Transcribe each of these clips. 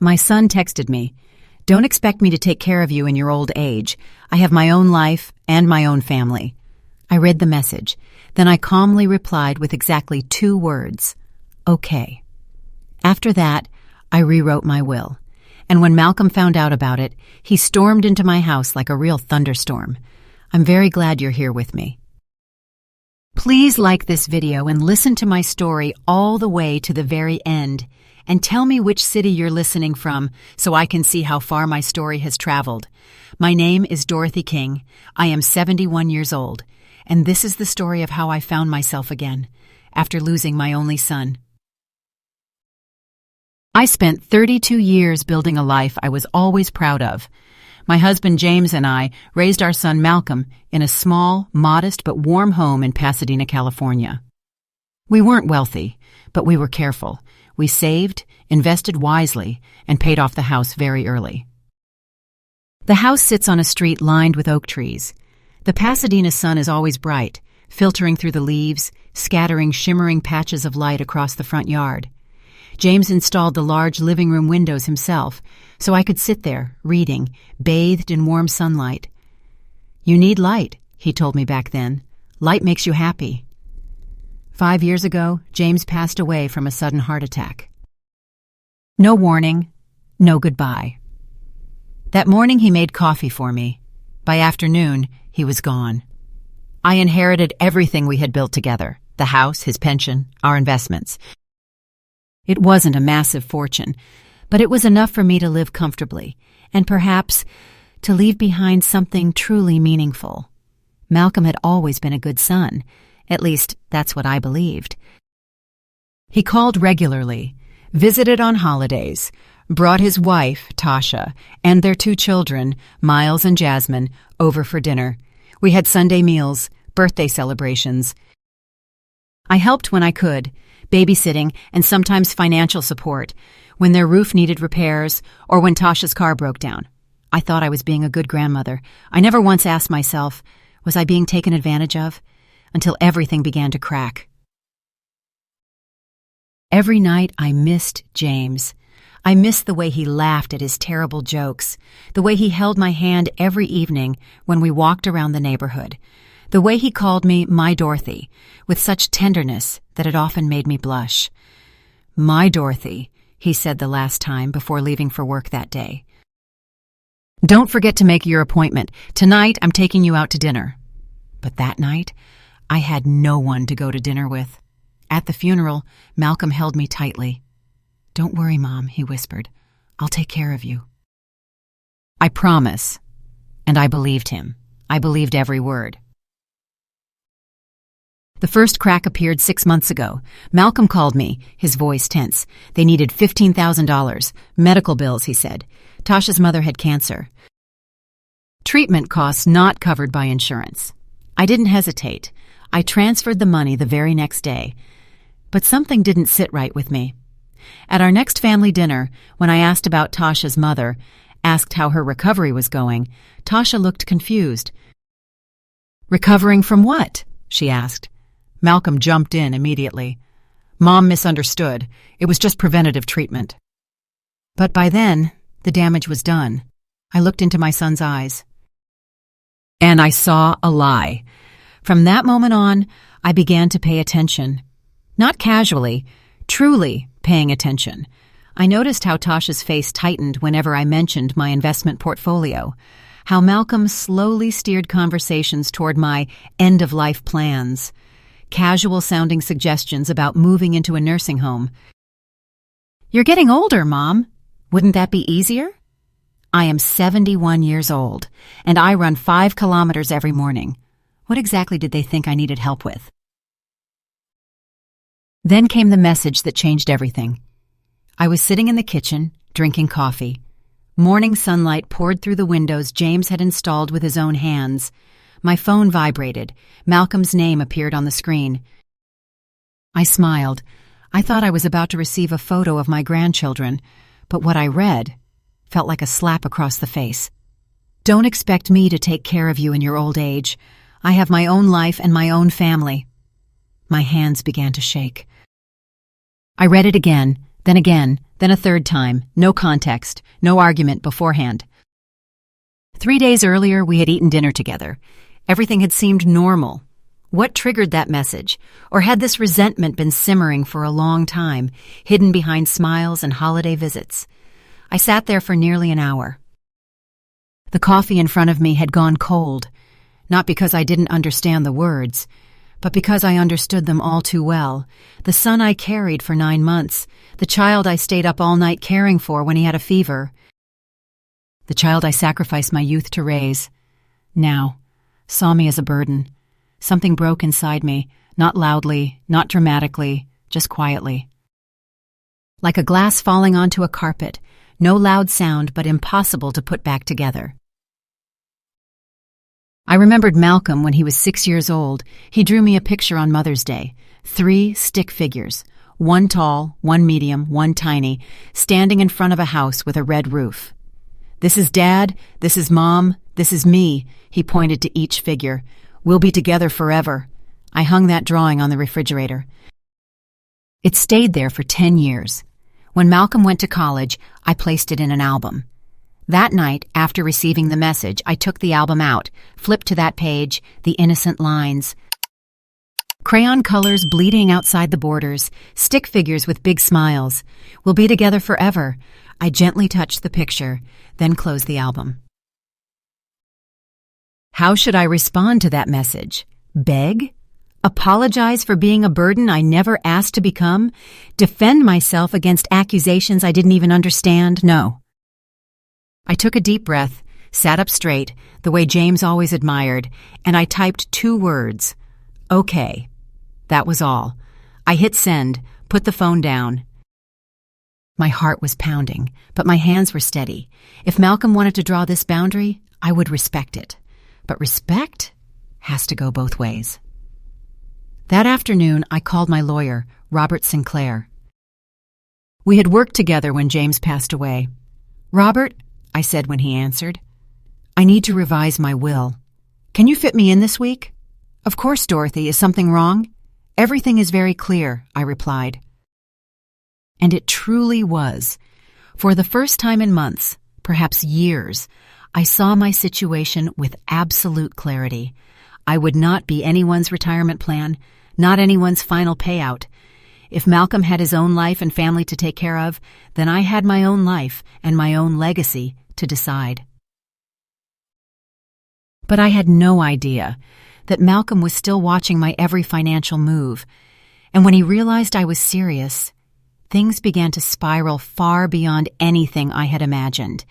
My son texted me, "Don't expect me to take care of you in your old age. I have my own life and my own family." I read the message. Then I calmly replied with exactly 2 words, "Okay." After that, I rewrote my will. And when Malcolm found out about it, he stormed into my house like a real thunderstorm. I'm very glad you're here with me. Please like this video and listen to my story all the way to the very end. And tell me which city you're listening from so I can see how far my story has traveled. My name is Dorothy King. I am 71 years old, and this is the story of how I found myself again after losing my only son. I spent 32 years building a life I was always proud of. My husband James and I raised our son Malcolm in a small, modest but warm home in Pasadena, California. We weren't wealthy, but we were careful. We saved, invested wisely, and paid off the house very early. The house sits on a street lined with oak trees. The Pasadena sun is always bright, filtering through the leaves, scattering shimmering patches of light across the front yard. James installed the large living room windows himself, so I could sit there, reading, bathed in warm sunlight. "You need light," he told me back then. "Light makes you happy." 5 years ago, James passed away from a sudden heart attack. No warning, no goodbye. That morning he made coffee for me. By afternoon, he was gone. I inherited everything we had built together, the house, his pension, our investments. It wasn't a massive fortune, but it was enough for me to live comfortably, and perhaps to leave behind something truly meaningful. Malcolm had always been a good son. At least, that's what I believed. He called regularly, visited on holidays, brought his wife, Tasha, and their 2 children, Miles and Jasmine, over for dinner. We had Sunday meals, birthday celebrations. I helped when I could, babysitting and sometimes financial support, when their roof needed repairs or when Tasha's car broke down. I thought I was being a good grandmother. I never once asked myself, was I being taken advantage of? Until everything began to crack. Every night I missed James. I missed the way he laughed at his terrible jokes, the way he held my hand every evening when we walked around the neighborhood, the way he called me my Dorothy, with such tenderness that it often made me blush. "My Dorothy," he said the last time before leaving for work that day. "Don't forget to make your appointment. Tonight I'm taking you out to dinner." But that night, I had no one to go to dinner with. At the funeral, Malcolm held me tightly. "Don't worry, Mom," he whispered. "I'll take care of you." I promise. And I believed him. I believed every word. The first crack appeared 6 months ago. Malcolm called me, his voice tense. They needed $15,000. Medical bills, he said. Tasha's mother had cancer. Treatment costs not covered by insurance. I didn't hesitate. I transferred the money the very next day. But something didn't sit right with me. At our next family dinner, when I asked about Tasha's mother, asked how her recovery was going, Tasha looked confused. "Recovering from what?" she asked. Malcolm jumped in immediately. "Mom misunderstood. It was just preventative treatment." But by then, the damage was done. I looked into my son's eyes. And I saw a lie. From that moment on, I began to pay attention. Not casually, truly paying attention. I noticed how Tasha's face tightened whenever I mentioned my investment portfolio, how Malcolm slowly steered conversations toward my end-of-life plans, casual-sounding suggestions about moving into a nursing home. "You're getting older, Mom. Wouldn't that be easier?" I am 71 years old, and I run 5 kilometers every morning. What exactly did they think I needed help with? Then came the message that changed everything. I was sitting in the kitchen, drinking coffee. Morning sunlight poured through the windows James had installed with his own hands. My phone vibrated. Malcolm's name appeared on the screen. I smiled. I thought I was about to receive a photo of my grandchildren, but what I read felt like a slap across the face. "Don't expect me to take care of you in your old age. I have my own life and my own family." My hands began to shake. I read it again, Then again, then a third time, no context, no argument beforehand. 3 days earlier, we had eaten dinner together. Everything had seemed normal. What triggered that message? Or had this resentment been simmering for a long time, hidden behind smiles and holiday visits? I sat there for nearly an hour. The coffee in front of me had gone cold, not because I didn't understand the words, but because I understood them all too well. The son I carried for 9 months, the child I stayed up all night caring for when he had a fever, the child I sacrificed my youth to raise, now saw me as a burden. Something broke inside me, not loudly, not dramatically, just quietly. Like a glass falling onto a carpet, no loud sound but impossible to put back together. I remembered Malcolm when he was 6 years old. He drew me a picture on Mother's Day. 3 stick figures, one tall, one medium, one tiny, standing in front of a house with a red roof. "This is Dad, this is Mom, this is me," he pointed to each figure. "We'll be together forever." I hung that drawing on the refrigerator. It stayed there for 10 years. When Malcolm went to college, I placed it in an album. That night, after receiving the message, I took the album out, flipped to that page, the innocent lines. Crayon colors bleeding outside the borders, stick figures with big smiles. "We'll be together forever." I gently touched the picture, then closed the album. How should I respond to that message? Beg? Apologize for being a burden I never asked to become? Defend myself against accusations I didn't even understand? No. I took a deep breath, sat up straight, the way James always admired, and I typed 2 words. Okay. That was all. I hit send, put the phone down. My heart was pounding, but my hands were steady. If Malcolm wanted to draw this boundary, I would respect it. But respect has to go both ways. That afternoon, I called my lawyer, Robert Sinclair. We had worked together when James passed away. "Robert," I said when he answered, "I need to revise my will. Can you fit me in this week?" "Of course, Dorothy. Is something wrong?" "Everything is very clear," I replied. And it truly was. For the first time in months, perhaps years, I saw my situation with absolute clarity. I would not be anyone's retirement plan, not anyone's final payout. If Malcolm had his own life and family to take care of, then I had my own life and my own legacy to decide. But I had no idea that Malcolm was still watching my every financial move, and when he realized I was serious, things began to spiral far beyond anything I had imagined.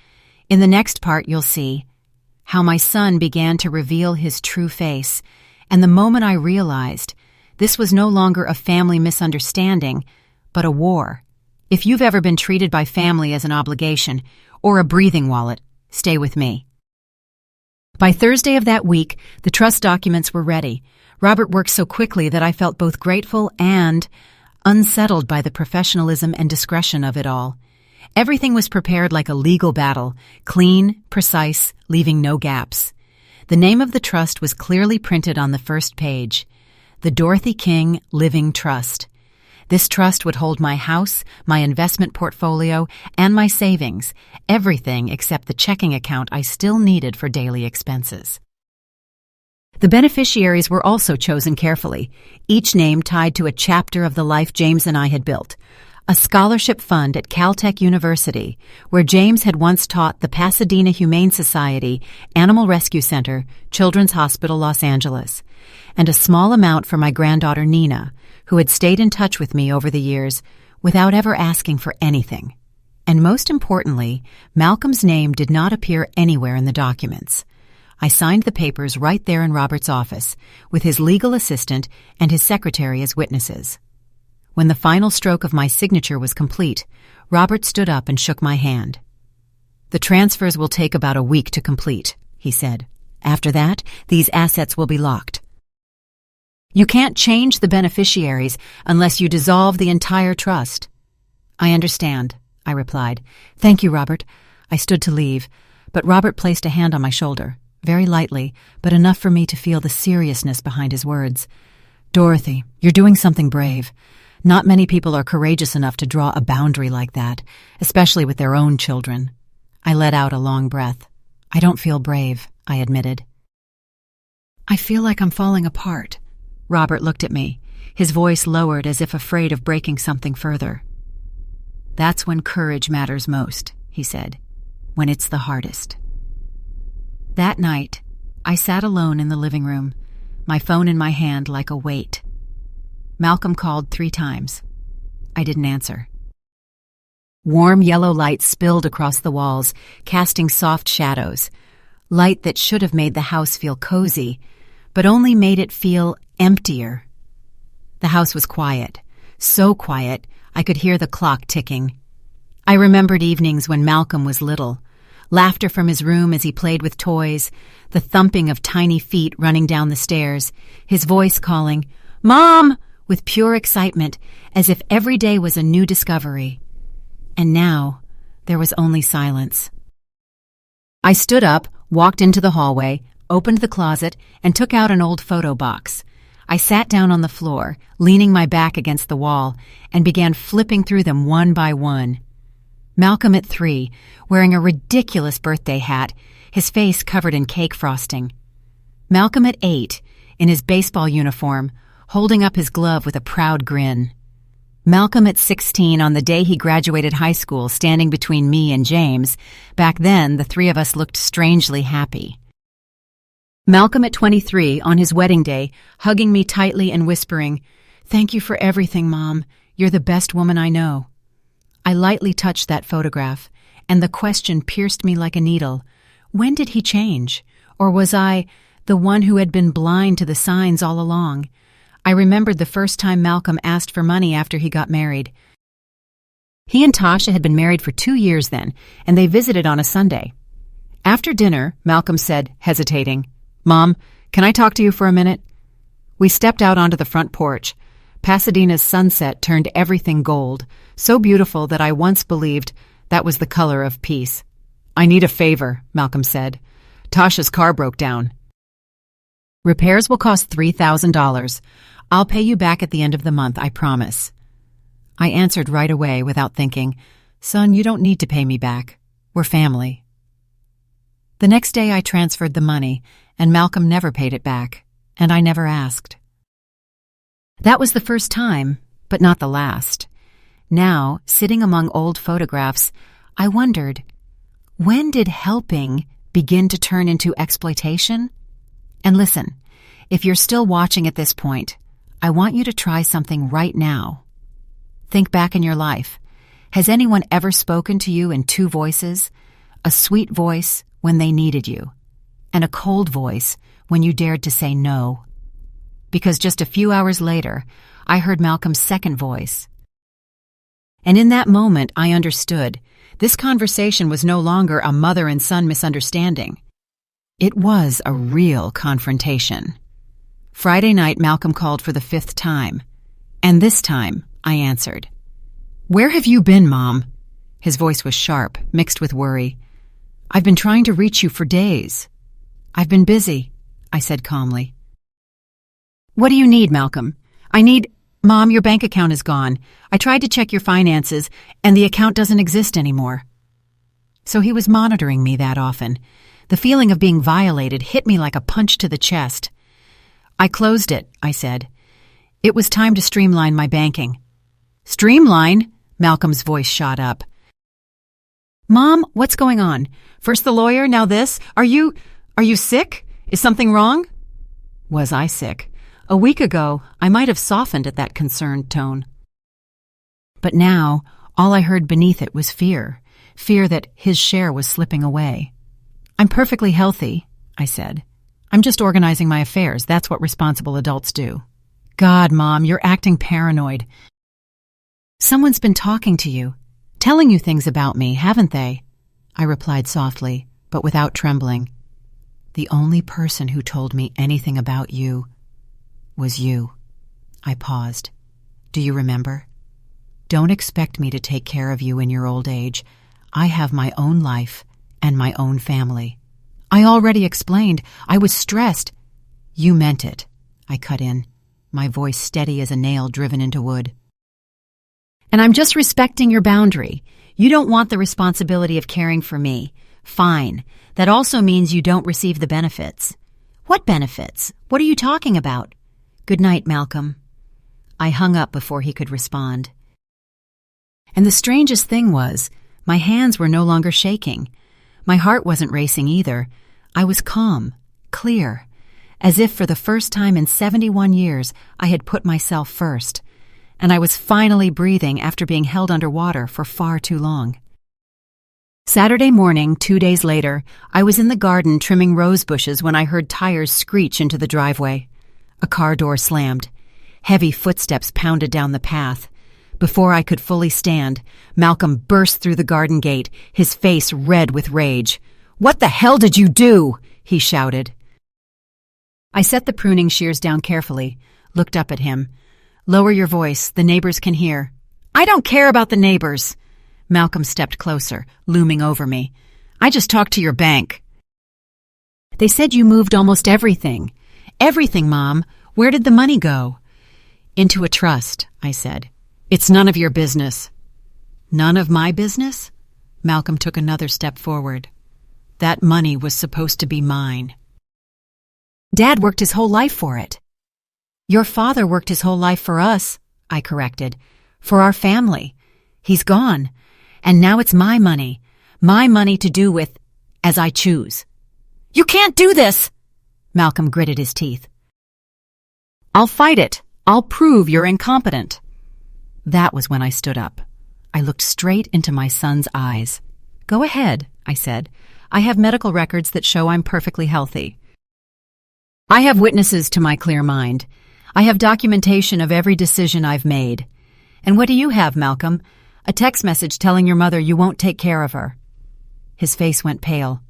In the next part, you'll see how my son began to reveal his true face, and the moment I realized this was no longer a family misunderstanding, but a war. If you've ever been treated by family as an obligation or a breathing wallet, stay with me. By Thursday of that week, the trust documents were ready. Robert worked so quickly that I felt both grateful and unsettled by the professionalism and discretion of it all. Everything was prepared like a legal battle, clean, precise, leaving no gaps. The name of the trust was clearly printed on the first page, the Dorothy King Living Trust. This trust would hold my house, my investment portfolio, and my savings, everything except the checking account I still needed for daily expenses. The beneficiaries were also chosen carefully, each name tied to a chapter of the life James and I had built. A scholarship fund at Caltech University, where James had once taught the Pasadena Humane Society, Animal Rescue Center, Children's Hospital, Los Angeles, and a small amount for my granddaughter Nina, who had stayed in touch with me over the years without ever asking for anything. And most importantly, Malcolm's name did not appear anywhere in the documents. I signed the papers right there in Robert's office, with his legal assistant and his secretary as witnesses. When the final stroke of my signature was complete, Robert stood up and shook my hand. "The transfers will take about a week to complete," he said. "After that, these assets will be locked. You can't change the beneficiaries unless you dissolve the entire trust." "I understand," I replied. "Thank you, Robert." I stood to leave, but Robert placed a hand on my shoulder, very lightly, but enough for me to feel the seriousness behind his words. "Dorothy, you're doing something brave. Not many people are courageous enough to draw a boundary like that, especially with their own children. I let out a long breath. I don't feel brave, I admitted. I feel like I'm falling apart. Robert looked at me, his voice lowered as if afraid of breaking something further. That's when courage matters most, he said, when it's the hardest. That night, I sat alone in the living room, my phone in my hand like a weight. Malcolm called 3 times. I didn't answer. Warm yellow light spilled across the walls, casting soft shadows. Light that should have made the house feel cozy, but only made it feel emptier. The house was quiet, so quiet I could hear the clock ticking. I remembered evenings when Malcolm was little, laughter from his room as he played with toys, the thumping of tiny feet running down the stairs, his voice calling, "Mom!" with pure excitement, as if every day was a new discovery. And now, there was only silence. I stood up, walked into the hallway, opened the closet, and took out an old photo box. I sat down on the floor, leaning my back against the wall, and began flipping through them one by one. Malcolm at 3, wearing a ridiculous birthday hat, his face covered in cake frosting. Malcolm at 8, in his baseball uniform, holding up his glove with a proud grin. Malcolm at 16 on the day he graduated high school, standing between me and James. Back then, the 3 of us looked strangely happy. Malcolm at 23 on his wedding day, hugging me tightly and whispering, "Thank you for everything, Mom. You're the best woman I know." I lightly touched that photograph, and the question pierced me like a needle. When did he change? Or was I the one who had been blind to the signs all along? I remembered the first time Malcolm asked for money after he got married. He and Tasha had been married for 2 years then, and they visited on a Sunday. After dinner, Malcolm said, hesitating, "Mom, can I talk to you for a minute?" We stepped out onto the front porch. Pasadena's sunset turned everything gold, so beautiful that I once believed that was the color of peace. "I need a favor," Malcolm said. "Tasha's car broke down. Repairs will cost $3,000. I'll pay you back at the end of the month, I promise." I answered right away without thinking, "Son, you don't need to pay me back. We're family." The next day I transferred the money, and Malcolm never paid it back, and I never asked. That was the first time, but not the last. Now, sitting among old photographs, I wondered, when did helping begin to turn into exploitation? And listen, if you're still watching at this point, I want you to try something right now. Think back in your life. Has anyone ever spoken to you in 2 voices? A sweet voice when they needed you, and a cold voice when you dared to say no. Because just a few hours later, I heard Malcolm's second voice. And in that moment, I understood. This conversation was no longer a mother and son misunderstanding. It was a real confrontation. Friday night, Malcolm called for the 5th time. And this time, I answered. "Where have you been, Mom?" His voice was sharp, mixed with worry. "I've been trying to reach you for days." "I've been busy," I said calmly. "What do you need, Malcolm?" Mom, your bank account is gone. I tried to check your finances, and the account doesn't exist anymore." So he was monitoring me that often. The feeling of being violated hit me like a punch to the chest. "I closed it," I said. "It was time to streamline my banking." "Streamline?" Malcolm's voice shot up. "Mom, what's going on? First the lawyer, now this? Are you sick? Is something wrong?" Was I sick? A week ago, I might have softened at that concerned tone. But now, all I heard beneath it was fear. Fear that his share was slipping away. "I'm perfectly healthy," I said. "I'm just organizing my affairs. That's what responsible adults do." "God, Mom, you're acting paranoid." "Someone's been talking to you, telling you things about me, haven't they?" I replied softly, but without trembling. "The only person who told me anything about you was you." I paused. "Do you remember? Don't expect me to take care of you in your old age. I have my own life and my own family. I already explained. I was stressed." "You meant it," I cut in, my voice steady as a nail driven into wood. And I'm just respecting your boundary. You don't want the responsibility of caring for me. Fine. That also means you don't receive the benefits. What benefits? What are you talking about? Good night, Malcolm. I hung up before he could respond. And the strangest thing was, my hands were no longer shaking. My heart wasn't racing either. I was calm, clear, as if for the first time in 71 years I had put myself first, and I was finally breathing after being held underwater for far too long. Saturday morning, 2 days later, I was in the garden trimming rose bushes when I heard tires screech into the driveway. A car door slammed. Heavy footsteps pounded down the path. Before I could fully stand, Malcolm burst through the garden gate, his face red with rage. "What the hell did you do?" he shouted. I set the pruning shears down carefully, looked up at him. "Lower your voice, the neighbors can hear." "I don't care about the neighbors." Malcolm stepped closer, looming over me. "I just talked to your bank." "They said you moved almost everything." "Everything, Mom. Where did the money go?" "Into a trust," I said. "It's none of your business." "None of my business?" Malcolm took another step forward. "That money was supposed to be mine." "Dad worked his whole life for it." "Your father worked his whole life for us," I corrected. "For our family. He's gone. And now it's my money to do with as I choose." "You can't do this!" Malcolm gritted his teeth. "I'll fight it. I'll prove you're incompetent." That was when I stood up. I looked straight into my son's eyes. "Go ahead," I said. "I have medical records that show I'm perfectly healthy. I have witnesses to my clear mind. I have documentation of every decision I've made. And what do you have, Malcolm? A text message telling your mother you won't take care of her." His face went pale.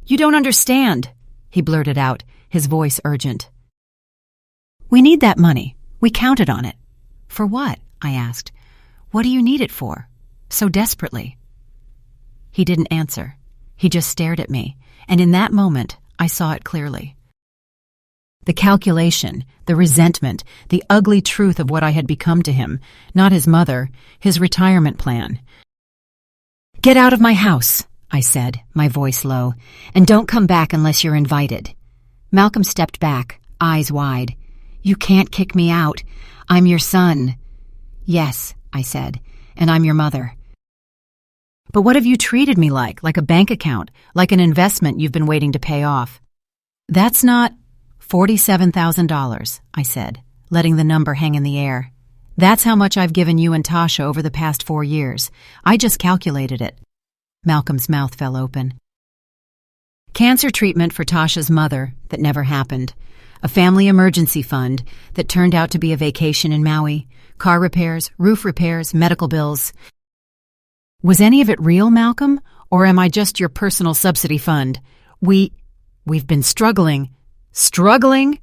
"You don't understand," he blurted out, his voice urgent. "We need that money. We counted on it." "For what?" I asked. "What do you need it for? So desperately?" He didn't answer. He just stared at me, and in that moment, I saw it clearly. The calculation, the resentment, the ugly truth of what I had become to him, not his mother, his retirement plan. "Get out of my house," I said, my voice low, "and don't come back unless you're invited." Malcolm stepped back, eyes wide. "You can't kick me out. I'm your son." "Yes," I said, "and I'm your mother." "But what have you treated me like? Like a bank account, like an investment you've been waiting to pay off?" "That's not—" $47,000, I said, letting the number hang in the air. "That's how much I've given you and Tasha over the past 4 years. I just calculated it." Malcolm's mouth fell open. Cancer treatment for Tasha's mother that never happened. A family emergency fund that turned out to be a vacation in Maui. Car repairs, roof repairs, medical bills. Was any of it real, Malcolm? Or am I just your personal subsidy fund? We've been struggling. Struggling?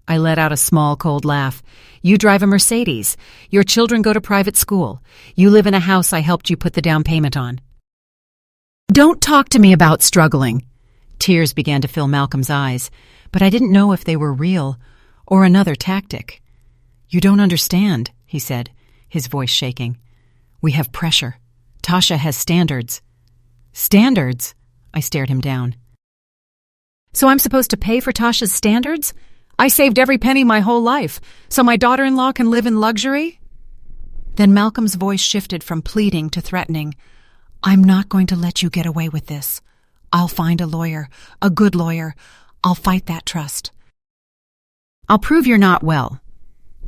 I let out a small, cold laugh. You drive a Mercedes. Your children go to private school. You live in a house I helped you put the down payment on. Don't talk to me about struggling. Tears began to fill Malcolm's eyes, but I didn't know if they were real or another tactic. You don't understand, he said, his voice shaking. We have pressure. Tasha has standards. Standards? I stared him down. So I'm supposed to pay for Tasha's standards? I saved every penny my whole life, so my daughter-in-law can live in luxury? Then Malcolm's voice shifted from pleading to threatening. I'm not going to let you get away with this. I'll find a lawyer, a good lawyer. I'll fight that trust. I'll prove you're not well.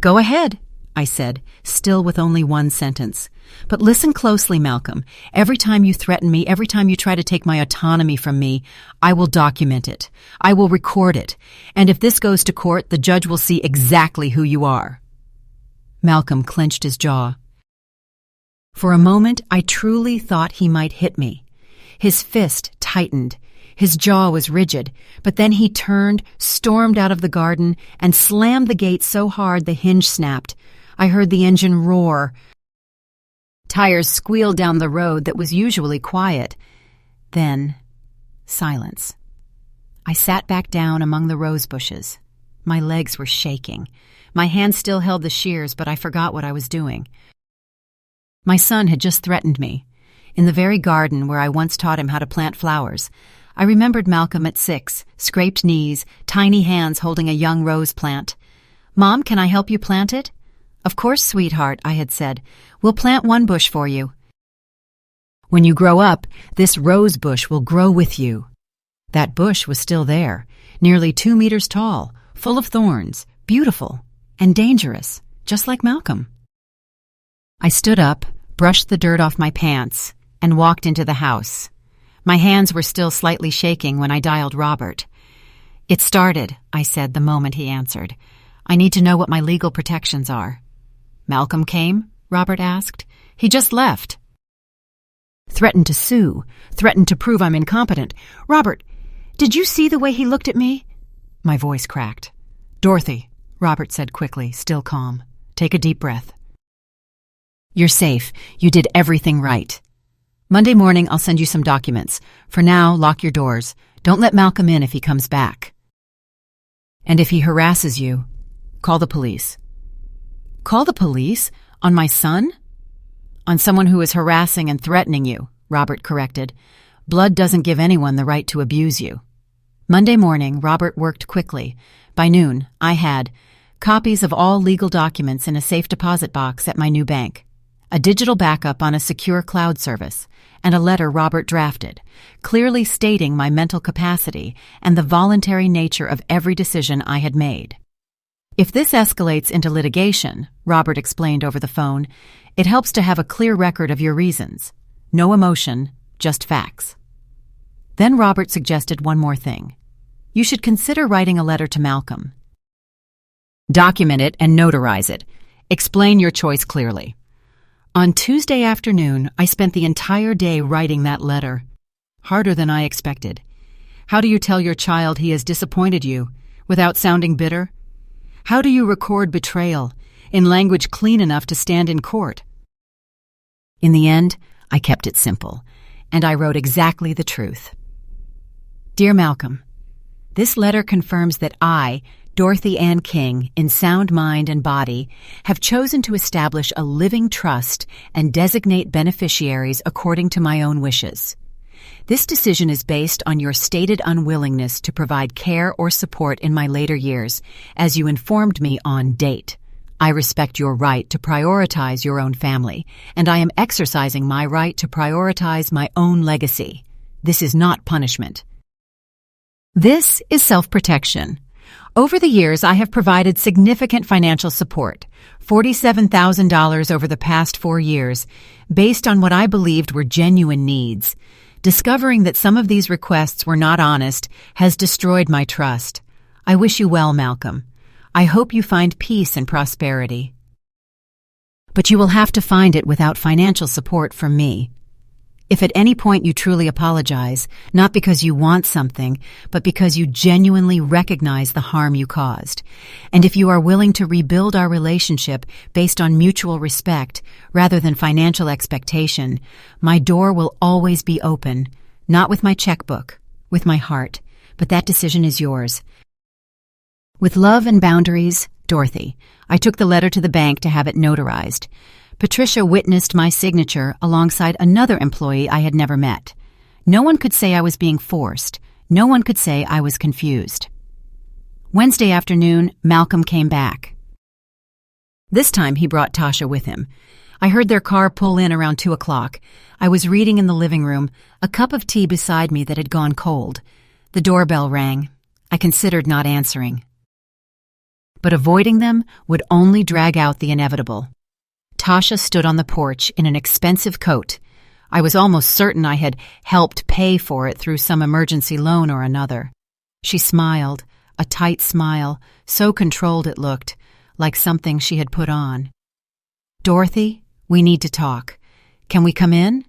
Go ahead, I said, still with only one sentence. But listen closely, Malcolm. Every time you threaten me, every time you try to take my autonomy from me, I will document it. I will record it. And if this goes to court, the judge will see exactly who you are. Malcolm clenched his jaw. For a moment, I truly thought he might hit me. His fist tightened. His jaw was rigid, but then he turned, stormed out of the garden, and slammed the gate so hard the hinge snapped. I heard the engine roar. Tires squealed down the road that was usually quiet. Then, silence. I sat back down among the rose bushes. My legs were shaking. My hand still held the shears, but I forgot what I was doing. My son had just threatened me. In the very garden where I once taught him how to plant flowers, I remembered Malcolm at 6, scraped knees, tiny hands holding a young rose plant. "Mom, can I help you plant it?" "Of course, sweetheart," I had said. "We'll plant one bush for you. When you grow up, this rose bush will grow with you." That bush was still there, nearly 2 meters tall, full of thorns, beautiful, and dangerous, just like Malcolm. I stood up, brushed the dirt off my pants, and walked into the house. My hands were still slightly shaking when I dialed Robert. "It started," I said the moment he answered. "I need to know what my legal protections are." "Malcolm came?" Robert asked. "He just left." "Threatened to sue, threatened to prove I'm incompetent. Robert, did you see the way he looked at me?" My voice cracked. "Dorothy," Robert said quickly, still calm. "Take a deep breath. You're safe. You did everything right. Monday morning, I'll send you some documents. For now, lock your doors. Don't let Malcolm in if he comes back. And if he harasses you, call the police." "Call the police? On my son?" "On someone who is harassing and threatening you," Robert corrected. "Blood doesn't give anyone the right to abuse you." Monday morning, Robert worked quickly. By noon, I had copies of all legal documents in a safe deposit box at my new bank, a digital backup on a secure cloud service, and a letter Robert drafted, clearly stating my mental capacity and the voluntary nature of every decision I had made. "If this escalates into litigation," Robert explained over the phone, "it helps to have a clear record of your reasons. No emotion, just facts." Then Robert suggested one more thing. "You should consider writing a letter to Malcolm. Document it and notarize it. Explain your choice clearly." On Tuesday afternoon, I spent the entire day writing that letter. Harder than I expected. How do you tell your child he has disappointed you without sounding bitter? How do you record betrayal in language clean enough to stand in court? In the end, I kept it simple, and I wrote exactly the truth. "Dear Malcolm, this letter confirms that I, Dorothy Ann King, in sound mind and body, have chosen to establish a living trust and designate beneficiaries according to my own wishes. This decision is based on your stated unwillingness to provide care or support in my later years, as you informed me on date. I respect your right to prioritize your own family, and I am exercising my right to prioritize my own legacy. This is not punishment. This is self-protection. Over the years, I have provided significant financial support, $47,000 over the past 4 years, based on what I believed were genuine needs. Discovering that some of these requests were not honest has destroyed my trust. I wish you well, Malcolm. I hope you find peace and prosperity. But you will have to find it without financial support from me. If at any point you truly apologize, not because you want something, but because you genuinely recognize the harm you caused, and if you are willing to rebuild our relationship based on mutual respect rather than financial expectation, my door will always be open, not with my checkbook, with my heart, but that decision is yours. With love and boundaries, Dorothy. I took the letter to the bank to have it notarized. Patricia witnessed my signature alongside another employee I had never met. No one could say I was being forced. No one could say I was confused. Wednesday afternoon, Malcolm came back. This time he brought Tasha with him. I heard their car pull in around 2 o'clock. I was reading in the living room, a cup of tea beside me that had gone cold. The doorbell rang. I considered not answering. But avoiding them would only drag out the inevitable. Tasha stood on the porch in an expensive coat. I was almost certain I had helped pay for it through some emergency loan or another. She smiled, a tight smile, so controlled it looked, like something she had put on. "Dorothy, we need to talk. Can we come in?"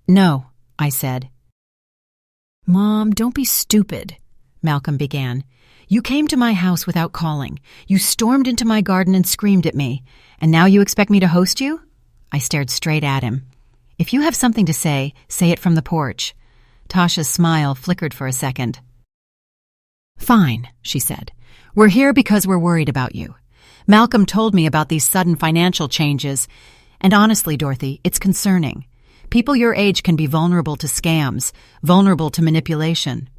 "No," I said. "Mom, don't be stupid," Malcolm began. "You came to my house without calling. You stormed into my garden and screamed at me. And now you expect me to host you?" I stared straight at him. "If you have something to say it from the porch." Tasha's smile flickered for a second. "Fine," she said. "We're here because we're worried about you. Malcolm told me about these sudden financial changes, And honestly, Dorothy, it's concerning. People your age can be vulnerable to scams, vulnerable to manipulation.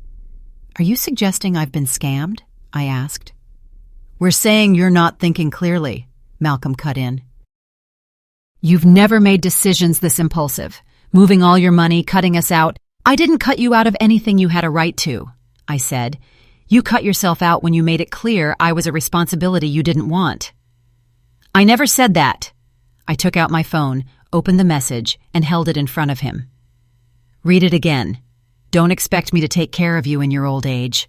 Are you suggesting I've been scammed? I asked. We're saying you're not thinking clearly, Malcolm cut in. You've never made decisions this impulsive. Moving all your money, cutting us out. I didn't cut you out of anything you had a right to, I said. You cut yourself out when you made it clear I was a responsibility you didn't want. I never said that. I took out my phone, opened the message, and held it in front of him. Read it again. Don't expect me to take care of you in your old age.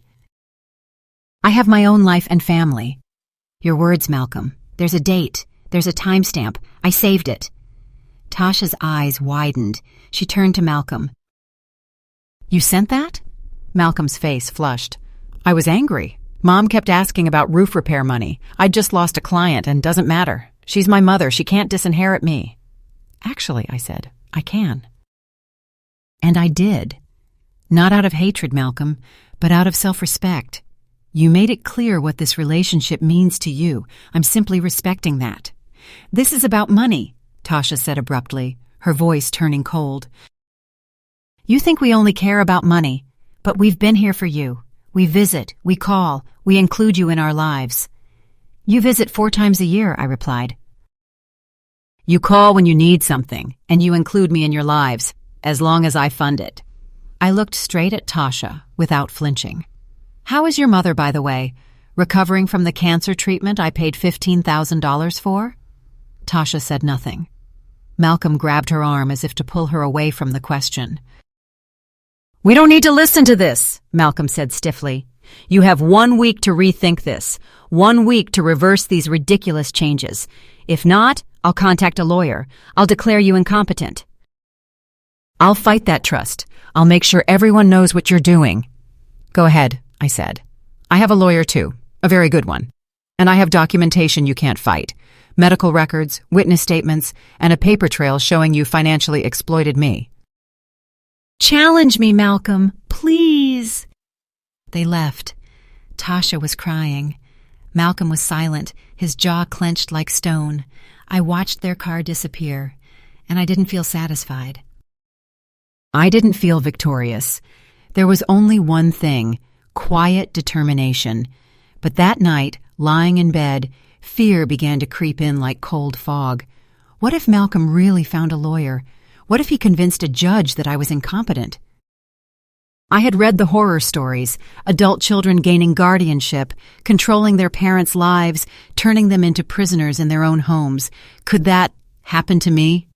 I have my own life and family. Your words, Malcolm. There's a date. There's a timestamp. I saved it. Tasha's eyes widened. She turned to Malcolm. You sent that? Malcolm's face flushed. I was angry. Mom kept asking about roof repair money. I'd just lost a client and doesn't matter. She's my mother. She can't disinherit me. Actually, I said, I can. And I did. Not out of hatred, Malcolm, but out of self-respect. You made it clear what this relationship means to you. I'm simply respecting that. This is about money, Tasha said abruptly, her voice turning cold. You think we only care about money, but we've been here for you. We visit, we call, we include you in our lives. You visit 4 times a year, I replied. You call when you need something, and you include me in your lives, as long as I fund it. I looked straight at Tasha without flinching. How is your mother, by the way? Recovering from the cancer treatment I paid $15,000 for? Tasha said nothing. Malcolm grabbed her arm as if to pull her away from the question. We don't need to listen to this, Malcolm said stiffly. You have 1 week to rethink this, 1 week to reverse these ridiculous changes. If not, I'll contact a lawyer. I'll declare you incompetent. I'll fight that trust. I'll make sure everyone knows what you're doing. Go ahead, I said. I have a lawyer too, a very good one. And I have documentation you can't fight. Medical records, witness statements, and a paper trail showing you financially exploited me. Challenge me, Malcolm, please. They left. Tasha was crying. Malcolm was silent, his jaw clenched like stone. I watched their car disappear, and I didn't feel satisfied. I didn't feel victorious. There was only one thing, quiet determination. But that night, lying in bed, fear began to creep in like cold fog. What if Malcolm really found a lawyer? What if he convinced a judge that I was incompetent? I had read the horror stories, adult children gaining guardianship, controlling their parents' lives, turning them into prisoners in their own homes. Could that happen to me?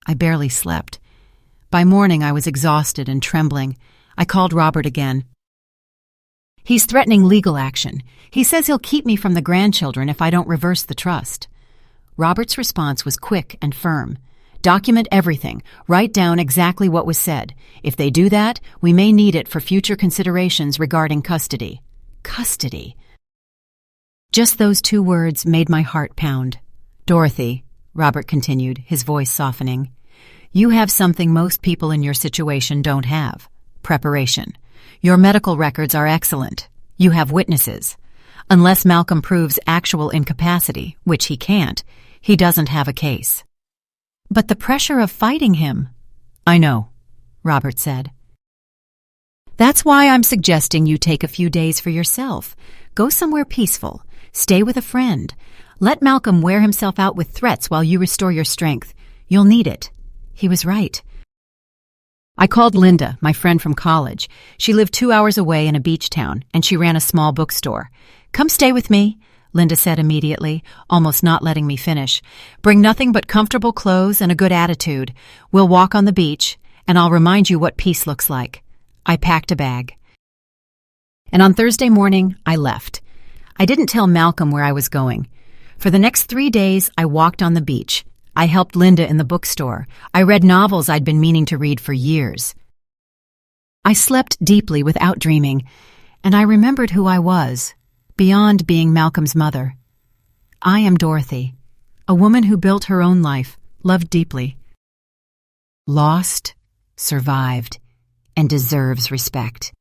I barely slept. By morning, I was exhausted and trembling. I called Robert again. He's threatening legal action. He says he'll keep me from the grandchildren if I don't reverse the trust. Robert's response was quick and firm. Document everything. Write down exactly what was said. If they do that, we may need it for future considerations regarding custody. Custody. Just those 2 words made my heart pound. Dorothy, Robert continued, his voice softening, you have something most people in your situation don't have. Preparation. Your medical records are excellent. You have witnesses. Unless Malcolm proves actual incapacity, which he can't, he doesn't have a case. But the pressure of fighting him. I know, Robert said. That's why I'm suggesting you take a few days for yourself. Go somewhere peaceful. Stay with a friend. Let Malcolm wear himself out with threats while you restore your strength. You'll need it. He was right. I called Linda, my friend from college. She lived 2 hours away in a beach town, and she ran a small bookstore. Come stay with me, Linda said immediately, almost not letting me finish. Bring nothing but comfortable clothes and a good attitude. We'll walk on the beach, and I'll remind you what peace looks like. I packed a bag. And on Thursday morning, I left. I didn't tell Malcolm where I was going. For the next 3 days, I walked on the beach. I helped Linda in the bookstore. I read novels I'd been meaning to read for years. I slept deeply without dreaming, and I remembered who I was, beyond being Malcolm's mother. I am Dorothy, a woman who built her own life, loved deeply, lost, survived, and deserves respect.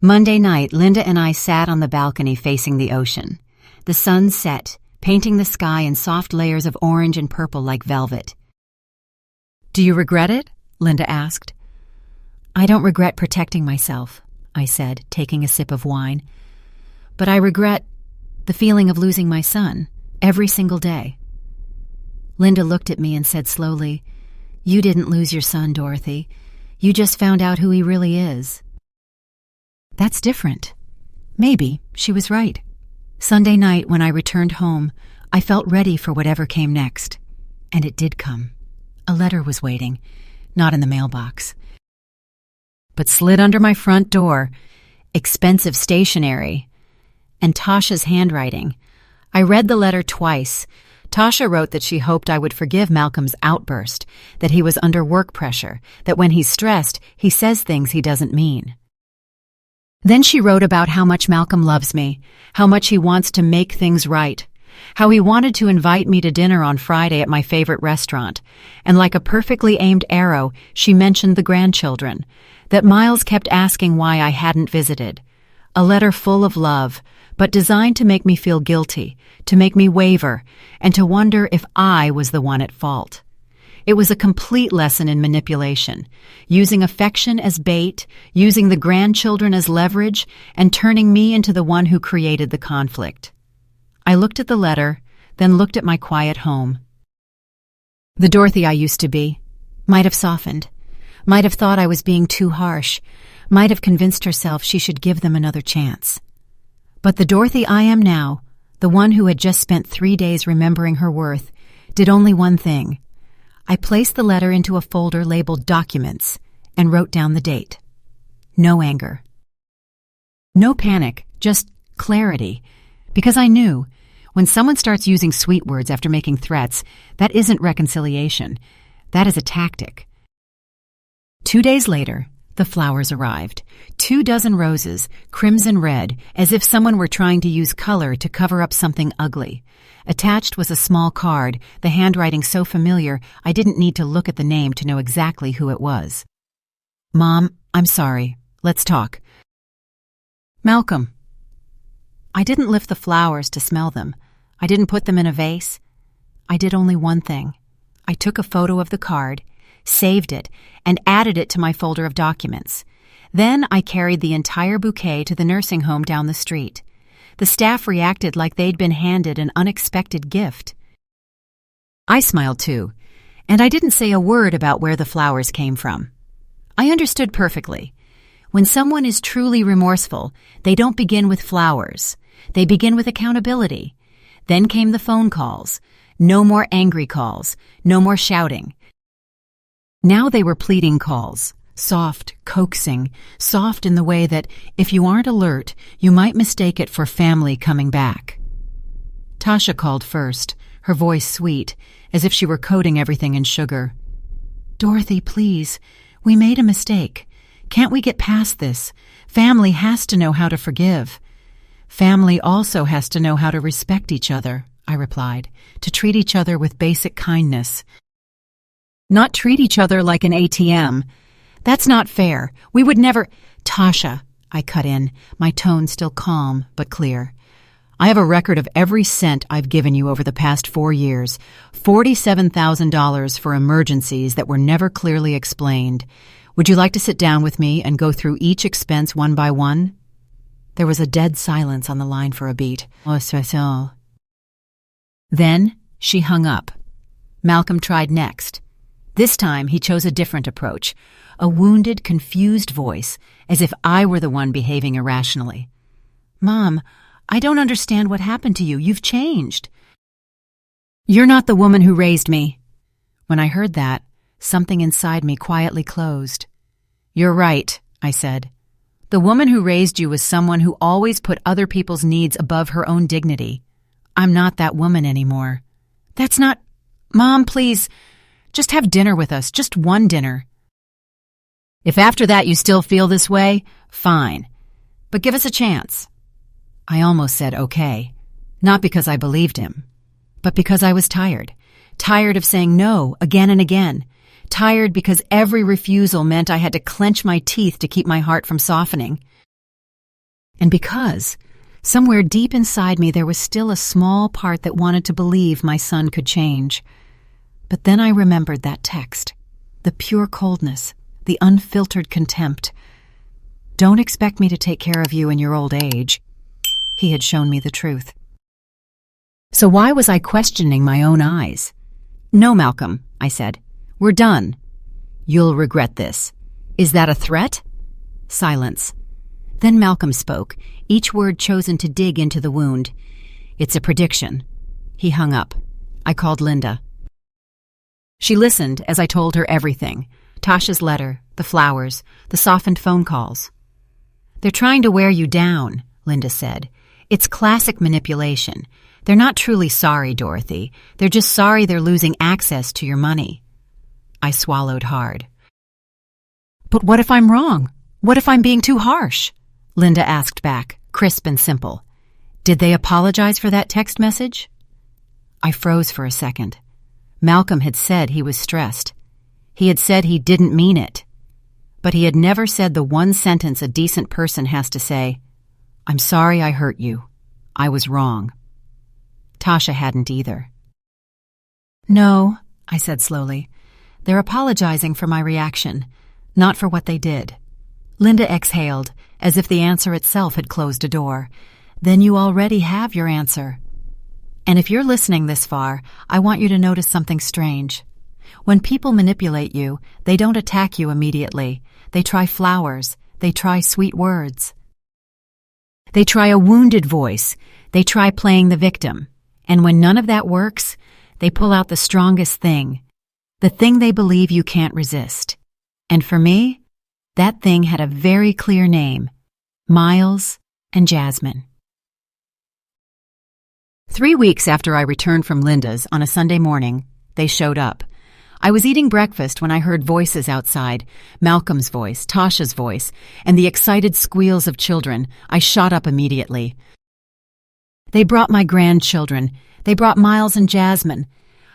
Monday night, Linda and I sat on the balcony facing the ocean. The sun set, painting the sky in soft layers of orange and purple like velvet. "Do you regret it?" Linda asked. "I don't regret protecting myself," I said, taking a sip of wine. "But I regret the feeling of losing my son every single day." Linda looked at me and said slowly, "You didn't lose your son, Dorothy. You just found out who he really is." That's different. Maybe she was right. Sunday night, when I returned home, I felt ready for whatever came next. And it did come. A letter was waiting, not in the mailbox, but slid under my front door, expensive stationery, and Tasha's handwriting. I read the letter twice. Tasha wrote that she hoped I would forgive Malcolm's outburst, that he was under work pressure, that when he's stressed, he says things he doesn't mean. Then she wrote about how much Malcolm loves me, how much he wants to make things right, how he wanted to invite me to dinner on Friday at my favorite restaurant, and like a perfectly aimed arrow, she mentioned the grandchildren, that Miles kept asking why I hadn't visited. A letter full of love, but designed to make me feel guilty, to make me waver, and to wonder if I was the one at fault. It was a complete lesson in manipulation, using affection as bait, using the grandchildren as leverage, and turning me into the one who created the conflict. I looked at the letter, then looked at my quiet home. The Dorothy I used to be might have softened, might have thought I was being too harsh, might have convinced herself she should give them another chance. But the Dorothy I am now, the one who had just spent 3 days remembering her worth, did only one thing. I placed the letter into a folder labeled Documents and wrote down the date. No anger. No panic, just clarity. Because I knew, when someone starts using sweet words after making threats, that isn't reconciliation. That is a tactic. 2 days later, the flowers arrived. 24 roses, crimson red, as if someone were trying to use color to cover up something ugly. Attached was a small card, the handwriting so familiar I didn't need to look at the name to know exactly who it was. "Mom, I'm sorry. Let's talk." "Malcolm." I didn't lift the flowers to smell them. I didn't put them in a vase. I did only one thing. I took a photo of the card, saved it, and added it to my folder of documents. Then I carried the entire bouquet to the nursing home down the street. The staff reacted like they'd been handed an unexpected gift. I smiled too, and I didn't say a word about where the flowers came from. I understood perfectly. When someone is truly remorseful, they don't begin with flowers. They begin with accountability. Then came the phone calls. No more angry calls. No more shouting. Now they were pleading calls. Soft, coaxing, soft in the way that, if you aren't alert, you might mistake it for family coming back. Tasha called first, her voice sweet, as if she were coating everything in sugar. "Dorothy, please, we made a mistake. Can't we get past this? Family has to know how to forgive." "Family also has to know how to respect each other," I replied, "to treat each other with basic kindness. Not treat each other like an ATM. That's not fair. We would never—" "Tasha," I cut in, my tone still calm but clear. "I have a record of every cent I've given you over the past 4 years, $47,000 for emergencies that were never clearly explained. Would you like to sit down with me and go through each expense one by one?" There was a dead silence on the line for a beat. Then she hung up. Malcolm tried next. This time he chose a different approach, a wounded, confused voice, as if I were the one behaving irrationally. "Mom, I don't understand what happened to you. You've changed." "You're not the woman who raised me." When I heard that, something inside me quietly closed. "You're right," I said. "The woman who raised you was someone who always put other people's needs above her own dignity. I'm not that woman anymore." "That's not—" "Mom, please, just have dinner with us, just one dinner. If after that you still feel this way, fine. But give us a chance." I almost said okay, not because I believed him, but because I was tired. Tired of saying no again and again. Tired because every refusal meant I had to clench my teeth to keep my heart from softening. And because Somewhere deep inside me there was still a small part that wanted to believe my son could change. But then I remembered that text, the pure coldness, the unfiltered contempt. "Don't expect me to take care of you in your old age." He had shown me the truth. So why was I questioning my own eyes? "No, Malcolm," I said. "We're done. You'll regret this." "Is that a threat?" Silence. Then Malcolm spoke, each word chosen to dig into the wound. "It's a prediction." He hung up. I called Linda. She listened as I told her everything. Tasha's letter, the flowers, the softened phone calls. "They're trying to wear you down," Linda said. "It's classic manipulation. They're not truly sorry, Dorothy. They're just sorry they're losing access to your money." I swallowed hard. "But what if I'm wrong? What if I'm being too harsh?" Linda asked back, crisp and simple. "Did they apologize for that text message?" I froze for a second. Malcolm had said he was stressed. He had said he didn't mean it. But he had never said the one sentence a decent person has to say, "I'm sorry I hurt you. I was wrong." Tasha hadn't either. "No," I said slowly. "They're apologizing for my reaction, not for what they did." Linda exhaled, as if the answer itself had closed a door. "Then you already have your answer. And if you're listening this far, I want you to notice something strange. When people manipulate you, they don't attack you immediately. They try flowers. They try sweet words. They try a wounded voice. They try playing the victim. And when none of that works, they pull out the strongest thing, the thing they believe you can't resist. And for me, that thing had a very clear name: Miles and Jasmine. 3 weeks after I returned from Linda's on a Sunday morning, they showed up. I was eating breakfast when I heard voices outside, Malcolm's voice, Tasha's voice, and the excited squeals of children. I shot up immediately. They brought my grandchildren. They brought Miles and Jasmine.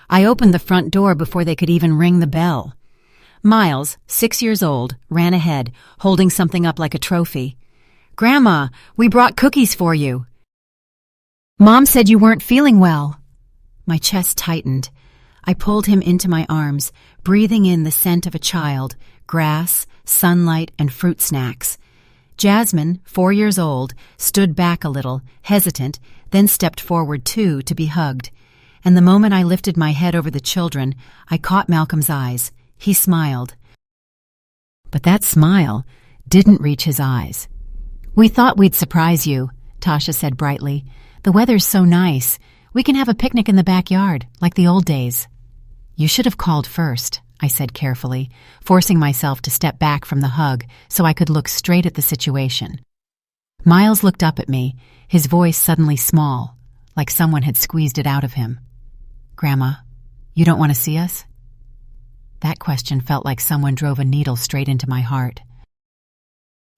I opened the front door before they could even ring the bell. Miles, 6 years old, ran ahead, holding something up like a trophy. "Grandma, we brought cookies for you." "Mom said you weren't feeling well." My chest tightened. I pulled him into my arms, breathing in the scent of a child, grass, sunlight, and fruit snacks. Jasmine, 4 years old, stood back a little, hesitant, then stepped forward too to be hugged. And the moment I lifted my head over the children, I caught Malcolm's eyes. He smiled. But that smile didn't reach his eyes. "We thought we'd surprise you," Tasha said brightly. "The weather's so nice. We can have a picnic in the backyard, like the old days." "You should have called first," I said carefully, forcing myself to step back from the hug so I could look straight at the situation. Miles looked up at me, his voice suddenly small, like someone had squeezed it out of him. "Grandma, you don't want to see us?" That question felt like someone drove a needle straight into my heart.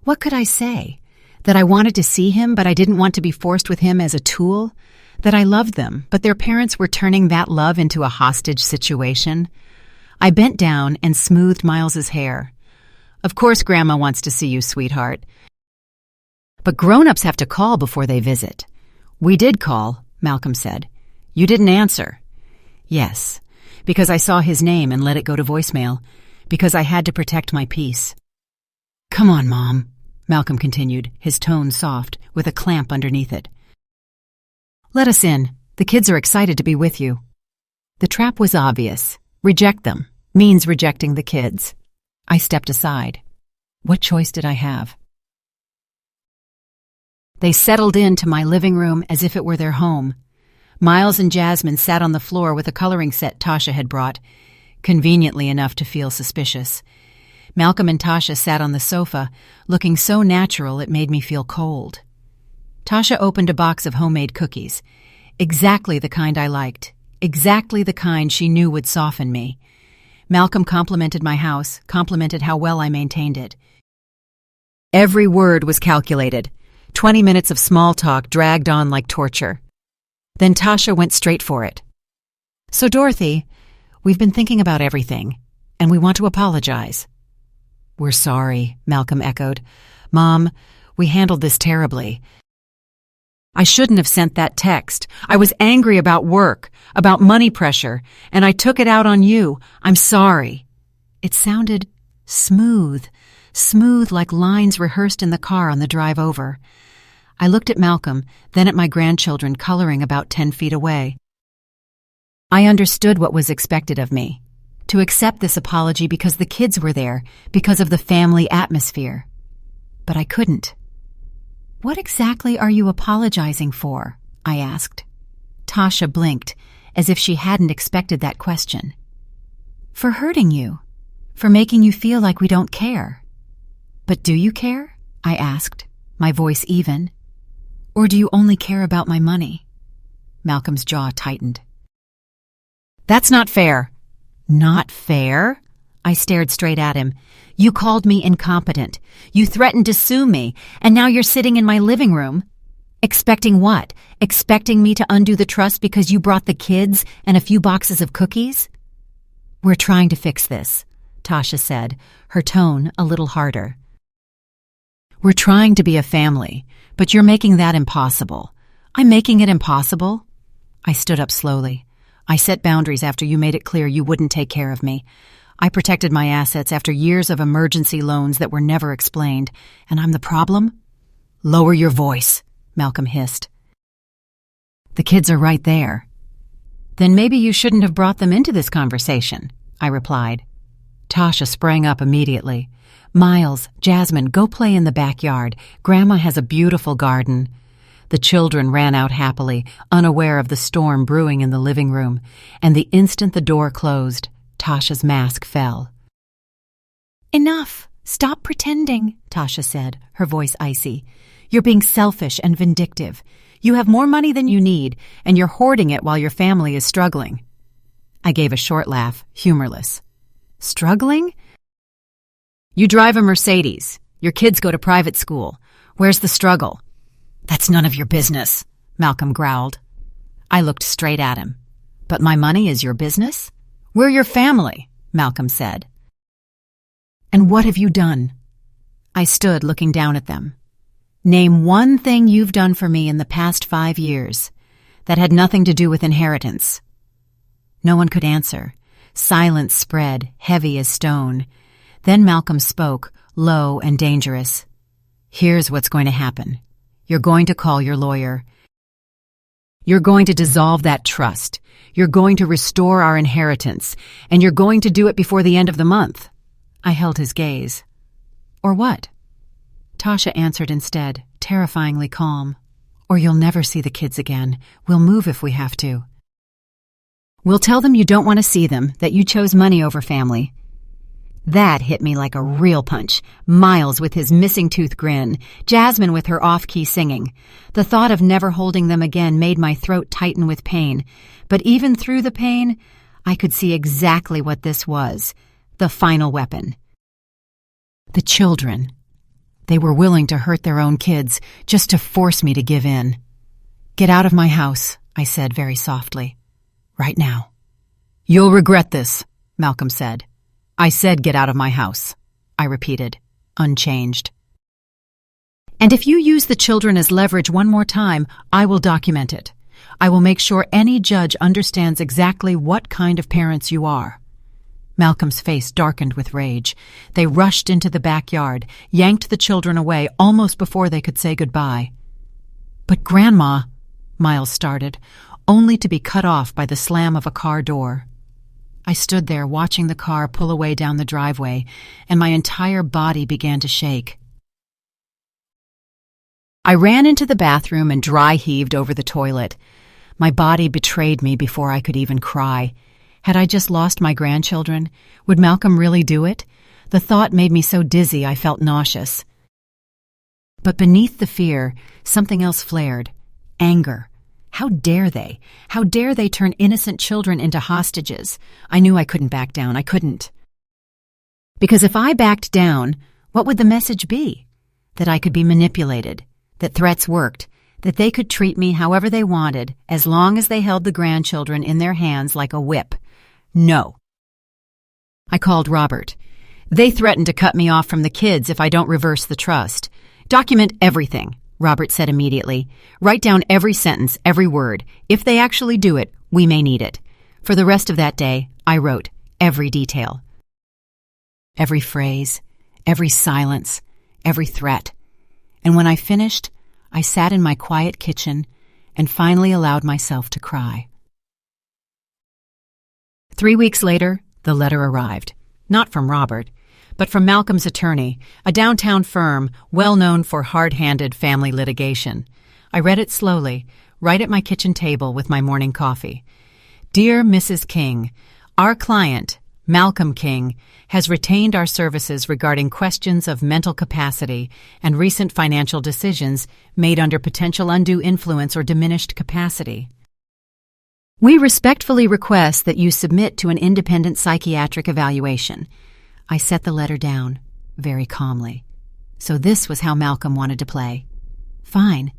What could I say? That I wanted to see him, but I didn't want to be forced with him as a tool? That I loved them, but their parents were turning that love into a hostage situation? I bent down and smoothed Miles's hair. "Of course Grandma wants to see you, sweetheart. But grown-ups have to call before they visit." "We did call," Malcolm said. "You didn't answer." "Yes, because I saw his name and let it go to voicemail, because I had to protect my peace." "Come on, Mom," Malcolm continued, his tone soft, with a clamp underneath it. "Let us in. The kids are excited to be with you." The trap was obvious. Reject them means rejecting the kids. I stepped aside. What choice did I have? They settled into my living room as if it were their home. Miles and Jasmine sat on the floor with a coloring set Tasha had brought, conveniently enough to feel suspicious. Malcolm and Tasha sat on the sofa, looking so natural it made me feel cold. Tasha opened a box of homemade cookies, exactly the kind I liked, exactly the kind she knew would soften me. Malcolm complimented my house, complimented how well I maintained it. Every word was calculated. 20 minutes of small talk dragged on like torture. Then Tasha went straight for it. "So, Dorothy, we've been thinking about everything, and we want to apologize." "We're sorry," Malcolm echoed. "Mom, we handled this terribly." I shouldn't have sent that text. I was angry about work, about money pressure, and I took it out on you. I'm sorry." It sounded smooth like lines rehearsed in the car on the drive over. I looked at Malcolm, then at my grandchildren coloring about 10 feet away. I understood what was expected of me, to accept this apology because the kids were there, because of the family atmosphere. But I couldn't. "What exactly are you apologizing for?" I asked. Tasha blinked, as if she hadn't expected that question. "For hurting you, for making you feel like we don't care." "But do you care?" I asked, my voice even. "Or do you only care about my money?" Malcolm's jaw tightened. "That's not fair." "Not fair?" I stared straight at him. "You called me incompetent. You threatened to sue me, and now you're sitting in my living room. Expecting what? Expecting me to undo the trust because you brought the kids and a few boxes of cookies?" "We're trying to fix this," Tasha said, her tone a little harder. "We're trying to be a family, but you're making that impossible." "I'm making it impossible?" I stood up slowly. "I set boundaries after you made it clear you wouldn't take care of me. I protected my assets after years of emergency loans that were never explained, and I'm the problem?" "Lower your voice," Malcolm hissed. "The kids are right there." "Then maybe you shouldn't have brought them into this conversation," I replied. Tasha sprang up immediately. "Miles, Jasmine, go play in the backyard. Grandma has a beautiful garden." The children ran out happily, unaware of the storm brewing in the living room, and the instant the door closed, Tasha's mask fell. "Enough! Stop pretending," Tasha said, her voice icy. "You're being selfish and vindictive. You have more money than you need, and you're hoarding it while your family is struggling." I gave a short laugh, humorless. "Struggling?" "You drive a Mercedes. Your kids go to private school. Where's the struggle?" "That's none of your business," Malcolm growled. I looked straight at him. "But my money is your business?" "We're your family," Malcolm said. "And what have you done?" I stood looking down at them. "Name one thing you've done for me in the past 5 years that had nothing to do with inheritance." No one could answer. Silence spread, heavy as stone. Then Malcolm spoke, low and dangerous. "Here's what's going to happen. You're going to call your lawyer. You're going to dissolve that trust. You're going to restore our inheritance, and you're going to do it before the end of the month." I held his gaze. "Or what?" Tasha answered instead, terrifyingly calm. "Or you'll never see the kids again. We'll move if we have to. We'll tell them you don't want to see them, that you chose money over family." That hit me like a real punch. Miles with his missing tooth grin, Jasmine with her off-key singing. The thought of never holding them again made my throat tighten with pain. But even through the pain, I could see exactly what this was, the final weapon. The children. They were willing to hurt their own kids just to force me to give in. "Get out of my house," I said very softly. "Right now." "You'll regret this," Malcolm said. "I said get out of my house," I repeated, unchanged. "And if you use the children as leverage one more time, I will document it. I will make sure any judge understands exactly what kind of parents you are." Malcolm's face darkened with rage. They rushed into the backyard, yanked the children away almost before they could say goodbye. "But Grandma," Miles started, only to be cut off by the slam of a car door. I stood there watching the car pull away down the driveway, and my entire body began to shake. I ran into the bathroom and dry-heaved over the toilet. My body betrayed me before I could even cry. Had I just lost my grandchildren? Would Malcolm really do it? The thought made me so dizzy I felt nauseous. But beneath the fear, something else flared. Anger. How dare they? How dare they turn innocent children into hostages? I knew I couldn't back down. I couldn't. Because if I backed down, what would the message be? That I could be manipulated, that threats worked, that they could treat me however they wanted as long as they held the grandchildren in their hands like a whip. No. I called Robert. "They threatened to cut me off from the kids if I don't reverse the trust. Document everything. Robert said immediately. "Write down every sentence, every word. If they actually do it, we may need it." For the rest of that day, I wrote every detail. Every phrase, every silence, every threat. And when I finished, I sat in my quiet kitchen and finally allowed myself to cry. 3 weeks later, the letter arrived. Not from Robert, but from Malcolm's attorney, a downtown firm well known for hard-handed family litigation. I read it slowly, right at my kitchen table with my morning coffee. "Dear Mrs. King, our client, Malcolm King, has retained our services regarding questions of mental capacity and recent financial decisions made under potential undue influence or diminished capacity. We respectfully request that you submit to an independent psychiatric evaluation." I set the letter down, very calmly. So this was how Malcolm wanted to play. Fine.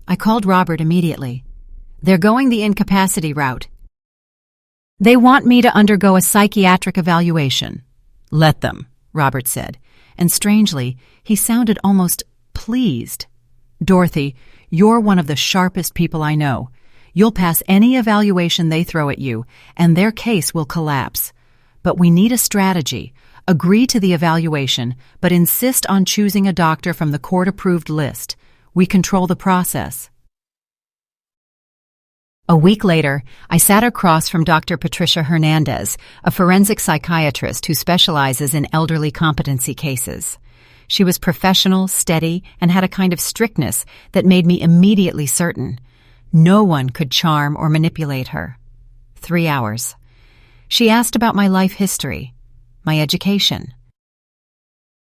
I called Robert immediately. "They're going the incapacity route. They want me to undergo a psychiatric evaluation." "Let them," Robert said, and strangely, he sounded almost pleased. "Dorothy, you're one of the sharpest people I know. You'll pass any evaluation they throw at you, and their case will collapse. But we need a strategy. Agree to the evaluation, but insist on choosing a doctor from the court-approved list. We control the process." A week later, I sat across from Dr. Patricia Hernandez, a forensic psychiatrist who specializes in elderly competency cases. She was professional, steady, and had a kind of strictness that made me immediately certain no one could charm or manipulate her. 3 hours. She asked about my life history, my education,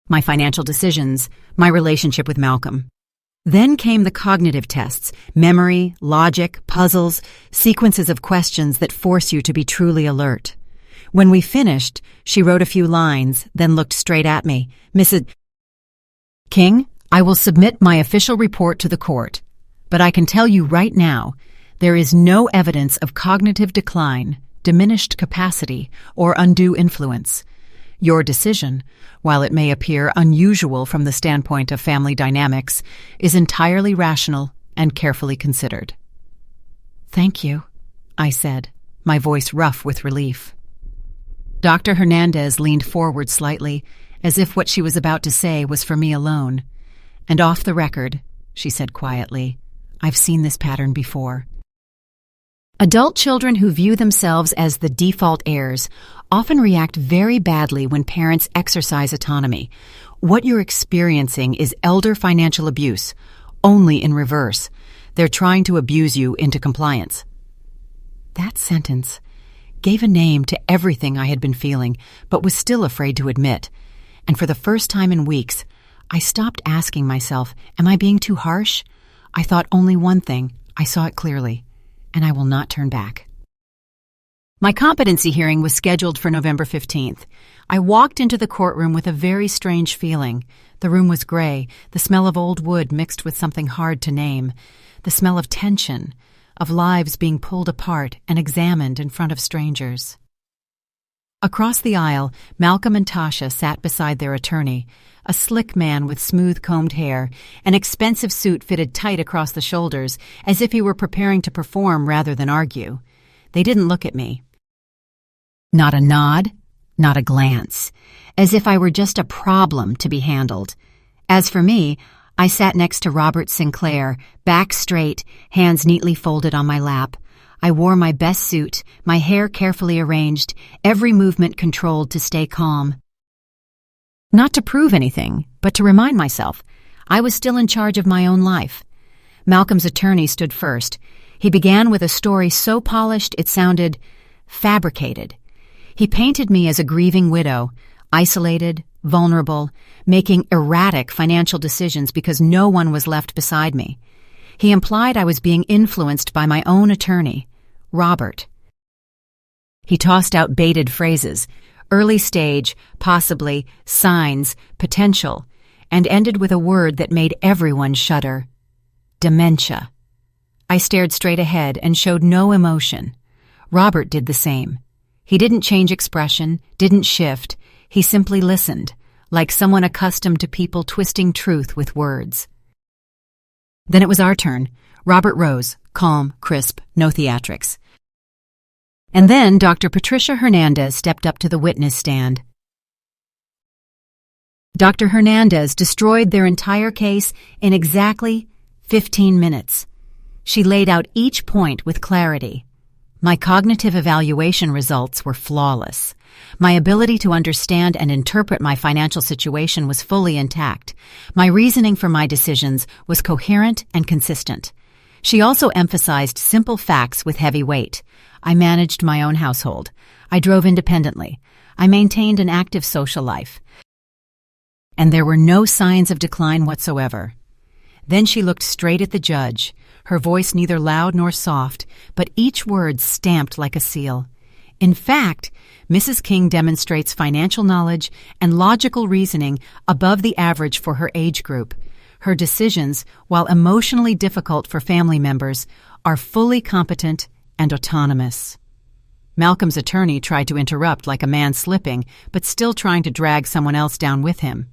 my financial decisions, my relationship with Malcolm. Then came the cognitive tests, memory, logic, puzzles, sequences of questions that force you to be truly alert. When we finished, she wrote a few lines, then looked straight at me. "Mrs. King, I will submit my official report to the court, but I can tell you right now, there is no evidence of cognitive decline, diminished capacity, or undue influence. Your decision, while it may appear unusual from the standpoint of family dynamics, is entirely rational and carefully considered." "Thank you," I said, my voice rough with relief. Dr. Hernandez leaned forward slightly, as if what she was about to say was for me alone. "And off the record," she said quietly, "I've seen this pattern before. Adult children who view themselves as the default heirs often react very badly when parents exercise autonomy. What you're experiencing is elder financial abuse, only in reverse. They're trying to abuse you into compliance." That sentence gave a name to everything I had been feeling, but was still afraid to admit. And for the first time in weeks, I stopped asking myself, am I being too harsh? I thought only one thing. I saw it clearly, and I will not turn back. My competency hearing was scheduled for November 15th. I walked into the courtroom with a very strange feeling. The room was gray, the smell of old wood mixed with something hard to name, the smell of tension, of lives being pulled apart and examined in front of strangers. Across the aisle, Malcolm and Tasha sat beside their attorney, a slick man with smooth-combed hair, an expensive suit fitted tight across the shoulders, as if he were preparing to perform rather than argue. They didn't look at me. Not a nod, not a glance, as if I were just a problem to be handled. As for me, I sat next to Robert Sinclair, back straight, hands neatly folded on my lap. I wore my best suit, my hair carefully arranged, every movement controlled to stay calm. Not to prove anything, but to remind myself I was still in charge of my own life. Malcolm's attorney stood first. He began with a story so polished it sounded fabricated. He painted me as a grieving widow, isolated, vulnerable, making erratic financial decisions because no one was left beside me. He implied I was being influenced by my own attorney, Robert. He tossed out baited phrases, early stage, possibly, signs, potential, and ended with a word that made everyone shudder. Dementia. I stared straight ahead and showed no emotion. Robert did the same. He didn't change expression, didn't shift. He simply listened, like someone accustomed to people twisting truth with words. Then it was our turn. Robert rose, calm, crisp, no theatrics. And then Dr. Patricia Hernandez stepped up to the witness stand. Dr. Hernandez destroyed their entire case in exactly 15 minutes. She laid out each point with clarity. My cognitive evaluation results were flawless. My ability to understand and interpret my financial situation was fully intact. My reasoning for my decisions was coherent and consistent. She also emphasized simple facts with heavy weight. I managed my own household. I drove independently. I maintained an active social life. And there were no signs of decline whatsoever. Then she looked straight at the judge, her voice neither loud nor soft, but each word stamped like a seal. In fact, Mrs. King demonstrates financial knowledge and logical reasoning above the average for her age group. Her decisions, while emotionally difficult for family members, are fully competent and autonomous. Malcolm's attorney tried to interrupt like a man slipping, but still trying to drag someone else down with him.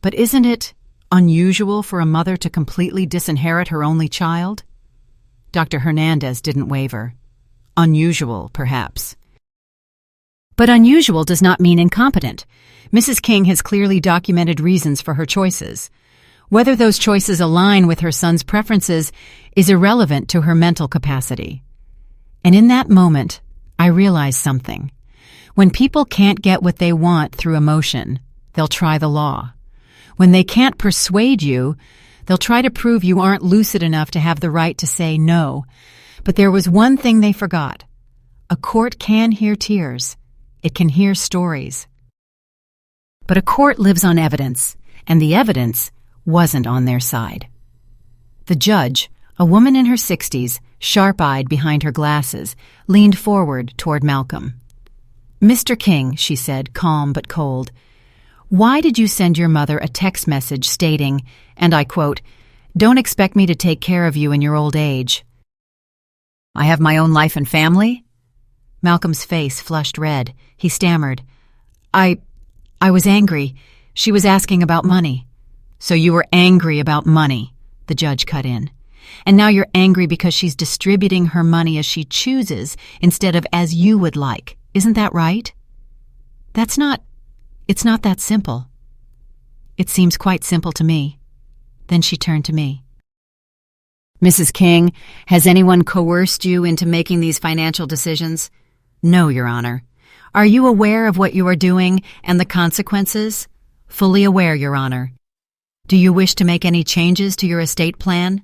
But isn't it unusual for a mother to completely disinherit her only child? Dr. Hernandez didn't waver. Unusual, perhaps. But unusual does not mean incompetent. Mrs. King has clearly documented reasons for her choices. Whether those choices align with her son's preferences is irrelevant to her mental capacity. And in that moment, I realized something. When people can't get what they want through emotion, they'll try the law. When they can't persuade you, they'll try to prove you aren't lucid enough to have the right to say no. But there was one thing they forgot. A court can hear tears. It can hear stories. But a court lives on evidence, and the evidence wasn't on their side. The judge, a woman in her 60s, sharp-eyed behind her glasses, leaned forward toward Malcolm. "Mr. King," she said, calm but cold, "why did you send your mother a text message stating, and I quote, 'Don't expect me to take care of you in your old age'? I have my own life and family?" Malcolm's face flushed red. He stammered, I was angry. She was asking about money." "So you were angry about money," the judge cut in. "And now you're angry because she's distributing her money as she chooses instead of as you would like. Isn't that right?" It's not that simple." "It seems quite simple to me." Then she turned to me. "Mrs. King, has anyone coerced you into making these financial decisions?" "No, Your Honor." "Are you aware of what you are doing and the consequences?" "Fully aware, Your Honor." "Do you wish to make any changes to your estate plan?"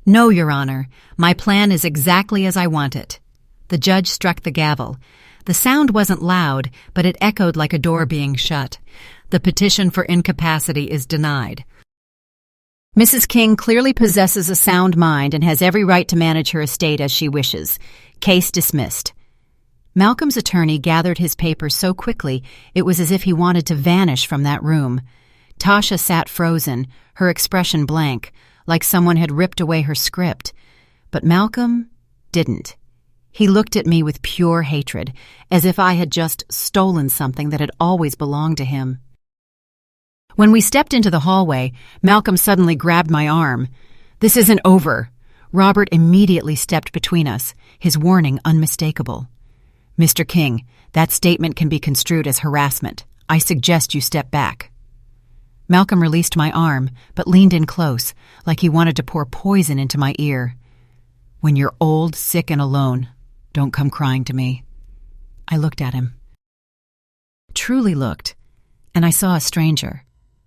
"No, Your Honor. My plan is exactly as I want it." The judge struck the gavel. The sound wasn't loud, but it echoed like a door being shut. The petition for incapacity is denied. Mrs. King clearly possesses a sound mind and has every right to manage her estate as she wishes. Case dismissed. Malcolm's attorney gathered his papers so quickly it was as if he wanted to vanish from that room. Tasha sat frozen, her expression blank, like someone had ripped away her script. But Malcolm didn't. He looked at me with pure hatred, as if I had just stolen something that had always belonged to him. When we stepped into the hallway, Malcolm suddenly grabbed my arm. "This isn't over." Robert immediately stepped between us, his warning unmistakable. "Mr. King, that statement can be construed as harassment. I suggest you step back." Malcolm released my arm, but leaned in close, like he wanted to pour poison into my ear. "When you're old, sick, and alone, don't come crying to me." I looked at him. Truly looked, and I saw a stranger.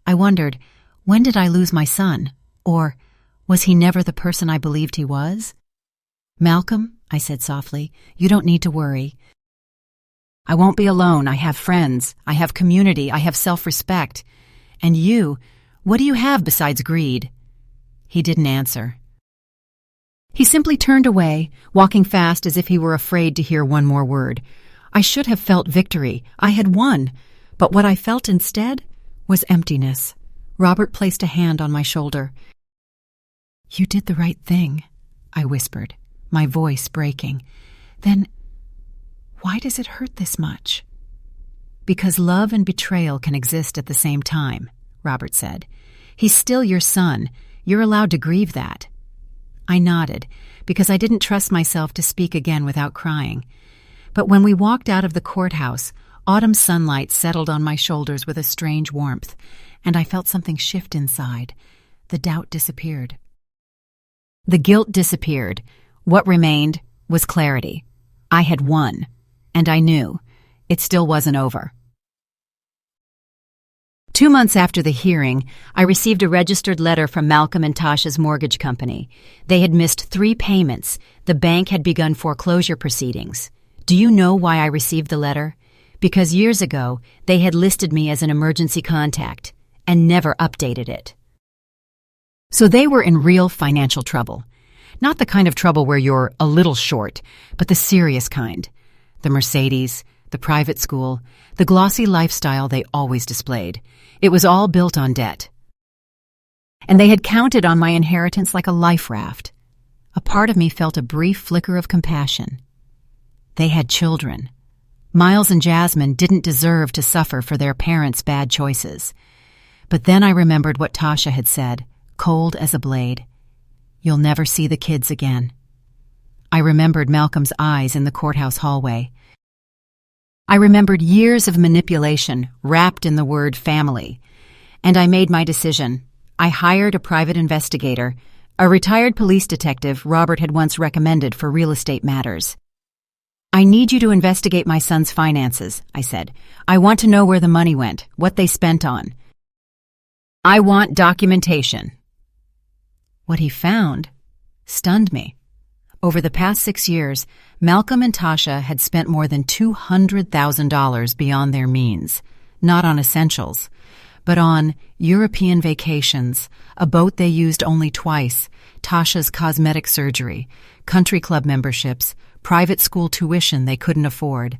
I wondered, when did I lose my son? Or was he never the person I believed he was? "Malcolm," I said softly, "you don't need to worry. I won't be alone. I have friends. I have community. I have self-respect. And you, what do you have besides greed?" He didn't answer. He simply turned away, walking fast as if he were afraid to hear one more word. I should have felt victory. I had won. But what I felt instead was emptiness. Robert placed a hand on my shoulder. "You did the right thing," I whispered, my voice breaking. "Then why does it hurt this much?" "Because love and betrayal can exist at the same time," Robert said. "He's still your son. You're allowed to grieve that. I nodded, because I didn't trust myself to speak again without crying. But when we walked out of the courthouse, autumn sunlight settled on my shoulders with a strange warmth, and I felt something shift inside. The doubt disappeared. The guilt disappeared. What remained was clarity. I had won, and I knew it still wasn't over. 2 months after the hearing, I received a registered letter from Malcolm and Tasha's mortgage company. They had missed 3 payments. The bank had begun foreclosure proceedings. Do you know why I received the letter? Because years ago, they had listed me as an emergency contact and never updated it. So they were in real financial trouble. Not the kind of trouble where you're a little short, but the serious kind. The Mercedes, the private school, the glossy lifestyle they always displayed. It was all built on debt. And they had counted on my inheritance like a life raft. A part of me felt a brief flicker of compassion. They had children. Miles and Jasmine didn't deserve to suffer for their parents' bad choices. But then I remembered what Tasha had said, cold as a blade. You'll never see the kids again. I remembered Malcolm's eyes in the courthouse hallway. I remembered years of manipulation wrapped in the word family. And I made my decision. I hired a private investigator, a retired police detective Robert had once recommended for real estate matters. I need you to investigate my son's finances, I said. I want to know where the money went, what they spent on. I want documentation. What he found stunned me. Over the past 6 years, Malcolm and Tasha had spent more than $200,000 beyond their means, not on essentials, but on European vacations, a boat they used only twice, Tasha's cosmetic surgery, country club memberships, private school tuition they couldn't afford,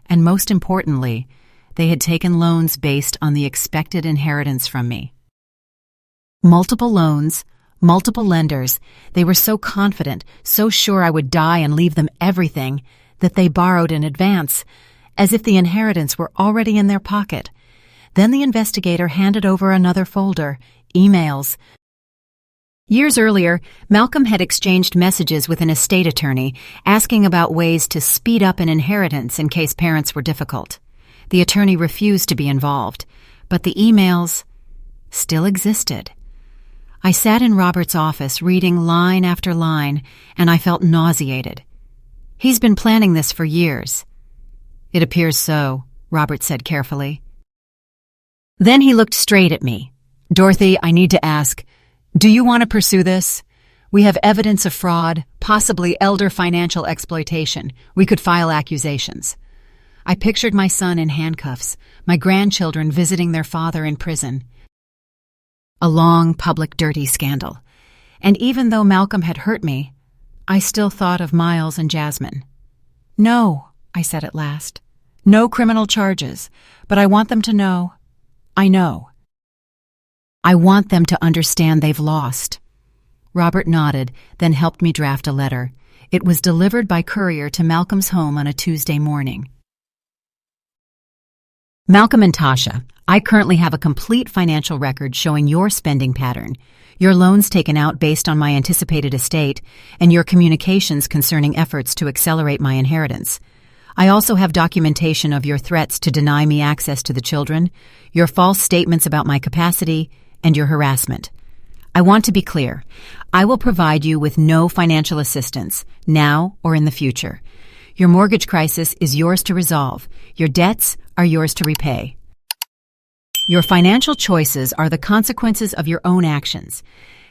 and most importantly, they had taken loans based on the expected inheritance from me. Multiple loans, multiple lenders. They were so confident, so sure I would die and leave them everything, that they borrowed in advance, as if the inheritance were already in their pocket. Then the investigator handed over another folder, emails. Years earlier, Malcolm had exchanged messages with an estate attorney asking about ways to speed up an inheritance in case parents were difficult. The attorney refused to be involved, but the emails still existed. I sat in Robert's office reading line after line, and I felt nauseated. He's been planning this for years. It appears so, Robert said carefully. Then he looked straight at me. Dorothy, I need to ask, do you want to pursue this? We have evidence of fraud, possibly elder financial exploitation. We could file accusations. I pictured my son in handcuffs, my grandchildren visiting their father in prison. A long, public, dirty scandal. And even though Malcolm had hurt me, I still thought of Miles and Jasmine. No, I said at last. No criminal charges, but I want them to know. I know. I want them to understand they've lost. Robert nodded, then helped me draft a letter. It was delivered by courier to Malcolm's home on a Tuesday morning. Malcolm and Tasha, I currently have a complete financial record showing your spending pattern, your loans taken out based on my anticipated estate, and your communications concerning efforts to accelerate my inheritance. I also have documentation of your threats to deny me access to the children, your false statements about my capacity, and your harassment. I want to be clear. I will provide you with no financial assistance, now or in the future. Your mortgage crisis is yours to resolve. Your debts are yours to repay. Your financial choices are the consequences of your own actions.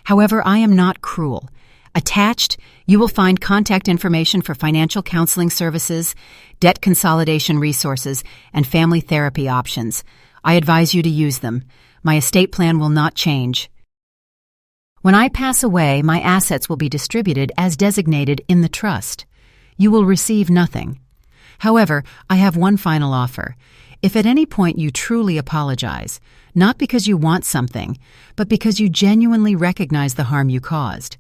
However, I am not cruel. Attached, you will find contact information for financial counseling services, debt consolidation resources, and family therapy options. I advise you to use them. My estate plan will not change. When I pass away, my assets will be distributed as designated in the trust. You will receive nothing. However, I have one final offer. If at any point you truly apologize, not because you want something, but because you genuinely recognize the harm you caused,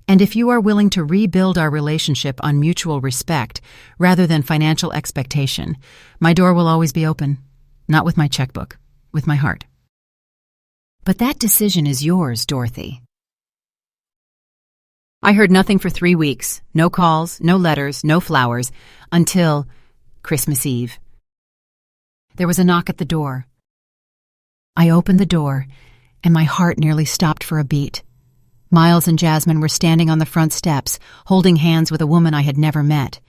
and if you are willing to rebuild our relationship on mutual respect rather than financial expectation, my door will always be open. Not with my checkbook, with my heart. But that decision is yours, Dorothy. I heard nothing for 3 weeks. No calls, no letters, no flowers, until Christmas Eve. There was a knock at the door. I opened the door, and my heart nearly stopped for a beat. Miles and Jasmine were standing on the front steps, holding hands with a woman I had never met.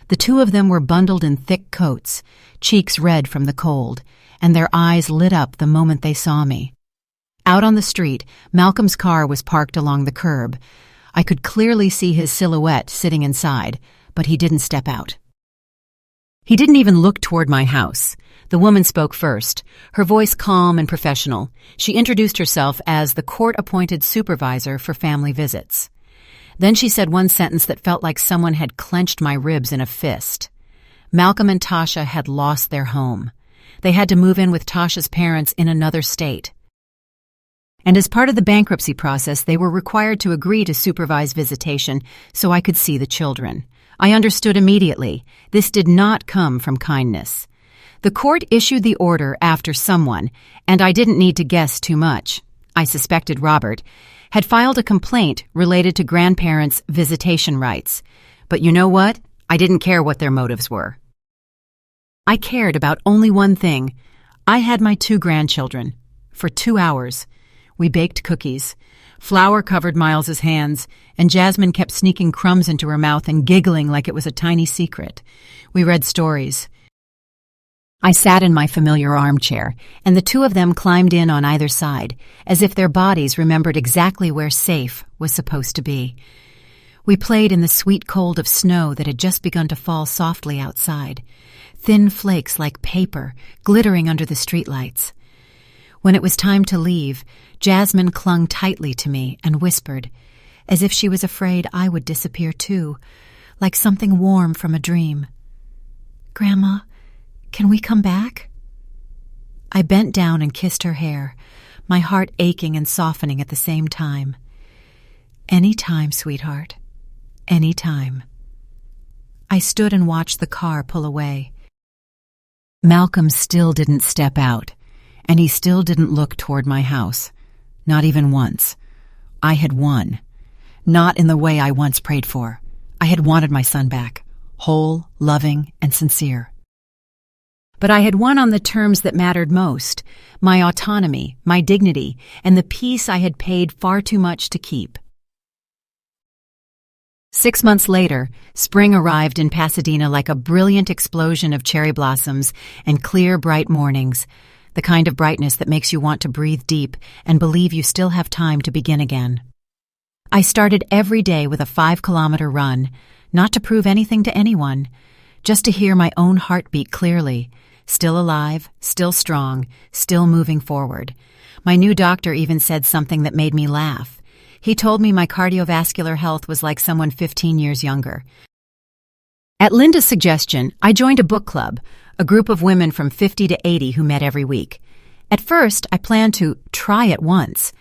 The two of them were bundled in thick coats, cheeks red from the cold, and their eyes lit up the moment they saw me. Out on the street, Malcolm's car was parked along the curb. I could clearly see his silhouette sitting inside, but he didn't step out. He didn't even look toward my house. The woman spoke first, her voice calm and professional. She introduced herself as the court-appointed supervisor for family visits. Then she said one sentence that felt like someone had clenched my ribs in a fist. Malcolm and Tasha had lost their home. They had to move in with Tasha's parents in another state. And as part of the bankruptcy process, they were required to agree to supervise visitation so I could see the children. I understood immediately. This did not come from kindness. The court issued the order after someone, and I didn't need to guess too much. I suspected Robert had filed a complaint related to grandparents' visitation rights. But you know what? I didn't care what their motives were. I cared about only one thing. I had my 2 grandchildren. For 2 hours, we baked cookies. Flour covered Miles's hands, and Jasmine kept sneaking crumbs into her mouth and giggling like it was a tiny secret. We read stories. I sat in my familiar armchair, and the two of them climbed in on either side, as if their bodies remembered exactly where safe was supposed to be. We played in the sweet cold of snow that had just begun to fall softly outside, thin flakes like paper glittering under the streetlights. When it was time to leave, Jasmine clung tightly to me and whispered, as if she was afraid I would disappear too, like something warm from a dream. "Grandma, can we come back?" I bent down and kissed her hair, my heart aching and softening at the same time. "Any time, sweetheart. Any time." I stood and watched the car pull away. Malcolm still didn't step out, and he still didn't look toward my house. Not even once. I had won. Not in the way I once prayed for. I had wanted my son back, whole, loving, and sincere. But I had won on the terms that mattered most, my autonomy, my dignity, and the peace I had paid far too much to keep. 6 months later, spring arrived in Pasadena like a brilliant explosion of cherry blossoms and clear, bright mornings, the kind of brightness that makes you want to breathe deep and believe you still have time to begin again. I started every day with a 5-kilometer run, not to prove anything to anyone, just to hear my own heartbeat clearly, still alive, still strong, still moving forward. My new doctor even said something that made me laugh. He told me my cardiovascular health was like someone 15 years younger. At Linda's suggestion, I joined a book club, a group of women from 50 to 80 who met every week. At first, I planned to try it once,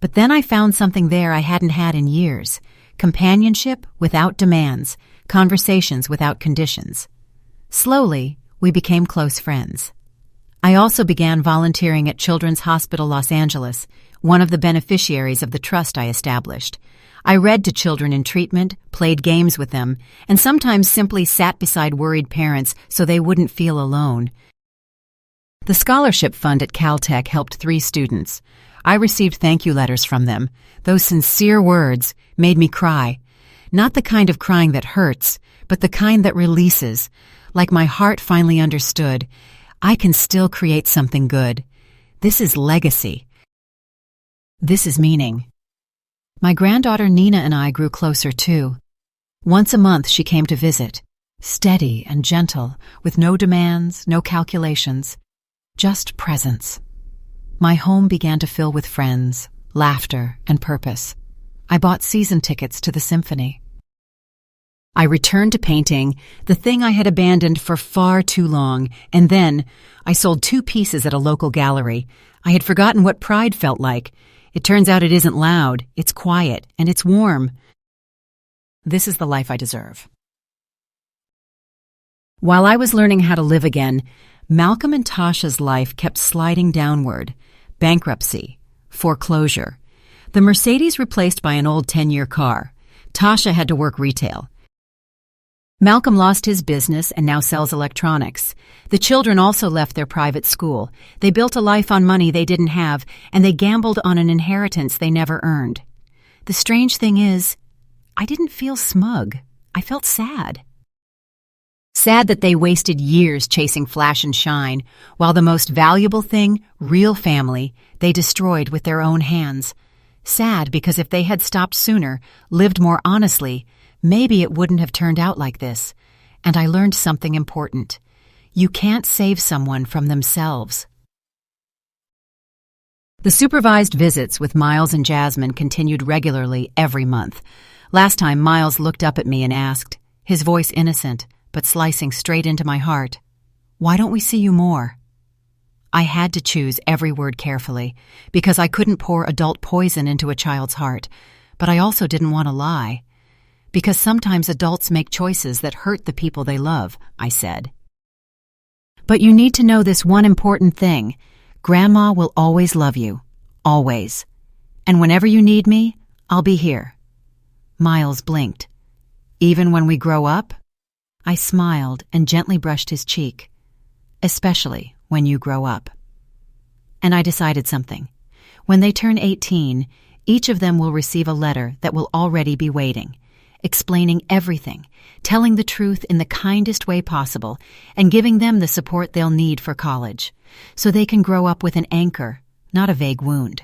but then I found something there I hadn't had in years: companionship without demands, conversations without conditions. Slowly, we became close friends. I also began volunteering at Children's Hospital Los Angeles, one of the beneficiaries of the trust I established. I read to children in treatment, played games with them, and sometimes simply sat beside worried parents so they wouldn't feel alone. The scholarship fund at Caltech helped 3 students. I received thank you letters from them. Those sincere words made me cry. Not the kind of crying that hurts, but the kind that releases. Like my heart finally understood, I can still create something good. This is legacy. This is meaning. My granddaughter Nina and I grew closer too. Once a month she came to visit, steady and gentle, with no demands, no calculations, just presence. My home began to fill with friends, laughter, and purpose. I bought season tickets to the symphony. I returned to painting, the thing I had abandoned for far too long, and then I sold 2 pieces at a local gallery. I had forgotten what pride felt like. It turns out it isn't loud, it's quiet, and it's warm. This is the life I deserve. While I was learning how to live again, Malcolm and Tasha's life kept sliding downward. Bankruptcy, foreclosure. The Mercedes replaced by an old 10-year car. Tasha had to work retail. Malcolm lost his business and now sells electronics. The children also left their private school. They built a life on money they didn't have, and they gambled on an inheritance they never earned. The strange thing is, I didn't feel smug. I felt sad. Sad that they wasted years chasing flash and shine, while the most valuable thing, real family, they destroyed with their own hands. Sad because if they had stopped sooner, lived more honestly, maybe it wouldn't have turned out like this. And I learned something important. You can't save someone from themselves. The supervised visits with Miles and Jasmine continued regularly every month. Last time, Miles looked up at me and asked, his voice innocent, but slicing straight into my heart, "Why don't we see you more?" I had to choose every word carefully, because I couldn't pour adult poison into a child's heart, but I also didn't want to lie. Because sometimes adults make choices that hurt the people they love, I said. But you need to know this one important thing. Grandma will always love you. Always. And whenever you need me, I'll be here. Miles blinked. Even when we grow up? I smiled and gently brushed his cheek. Especially when you grow up. And I decided something. When they turn 18, each of them will receive a letter that will already be waiting, explaining everything, telling the truth in the kindest way possible, and giving them the support they'll need for college, so they can grow up with an anchor, not a vague wound.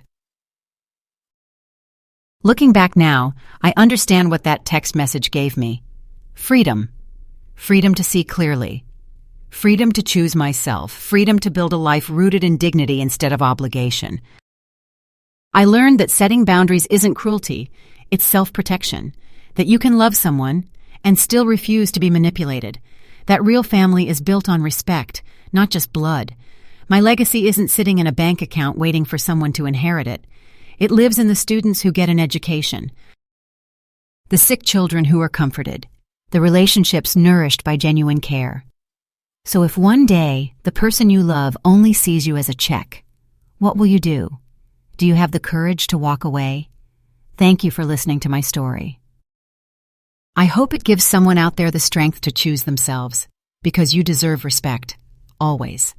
Looking back now, I understand what that text message gave me. Freedom. Freedom to see clearly. Freedom to choose myself. Freedom to build a life rooted in dignity instead of obligation. I learned that setting boundaries isn't cruelty, it's self-protection. That you can love someone and still refuse to be manipulated. That real family is built on respect, not just blood. My legacy isn't sitting in a bank account waiting for someone to inherit it. It lives in the students who get an education, the sick children who are comforted, the relationships nourished by genuine care. So if one day the person you love only sees you as a check, what will you do? Do you have the courage to walk away? Thank you for listening to my story. I hope it gives someone out there the strength to choose themselves, because you deserve respect, always.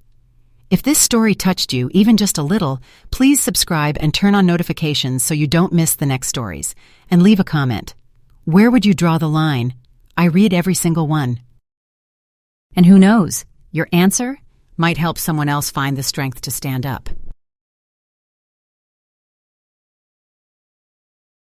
If this story touched you, even just a little, please subscribe and turn on notifications so you don't miss the next stories. And leave a comment. Where would you draw the line? I read every single one. And who knows, your answer might help someone else find the strength to stand up.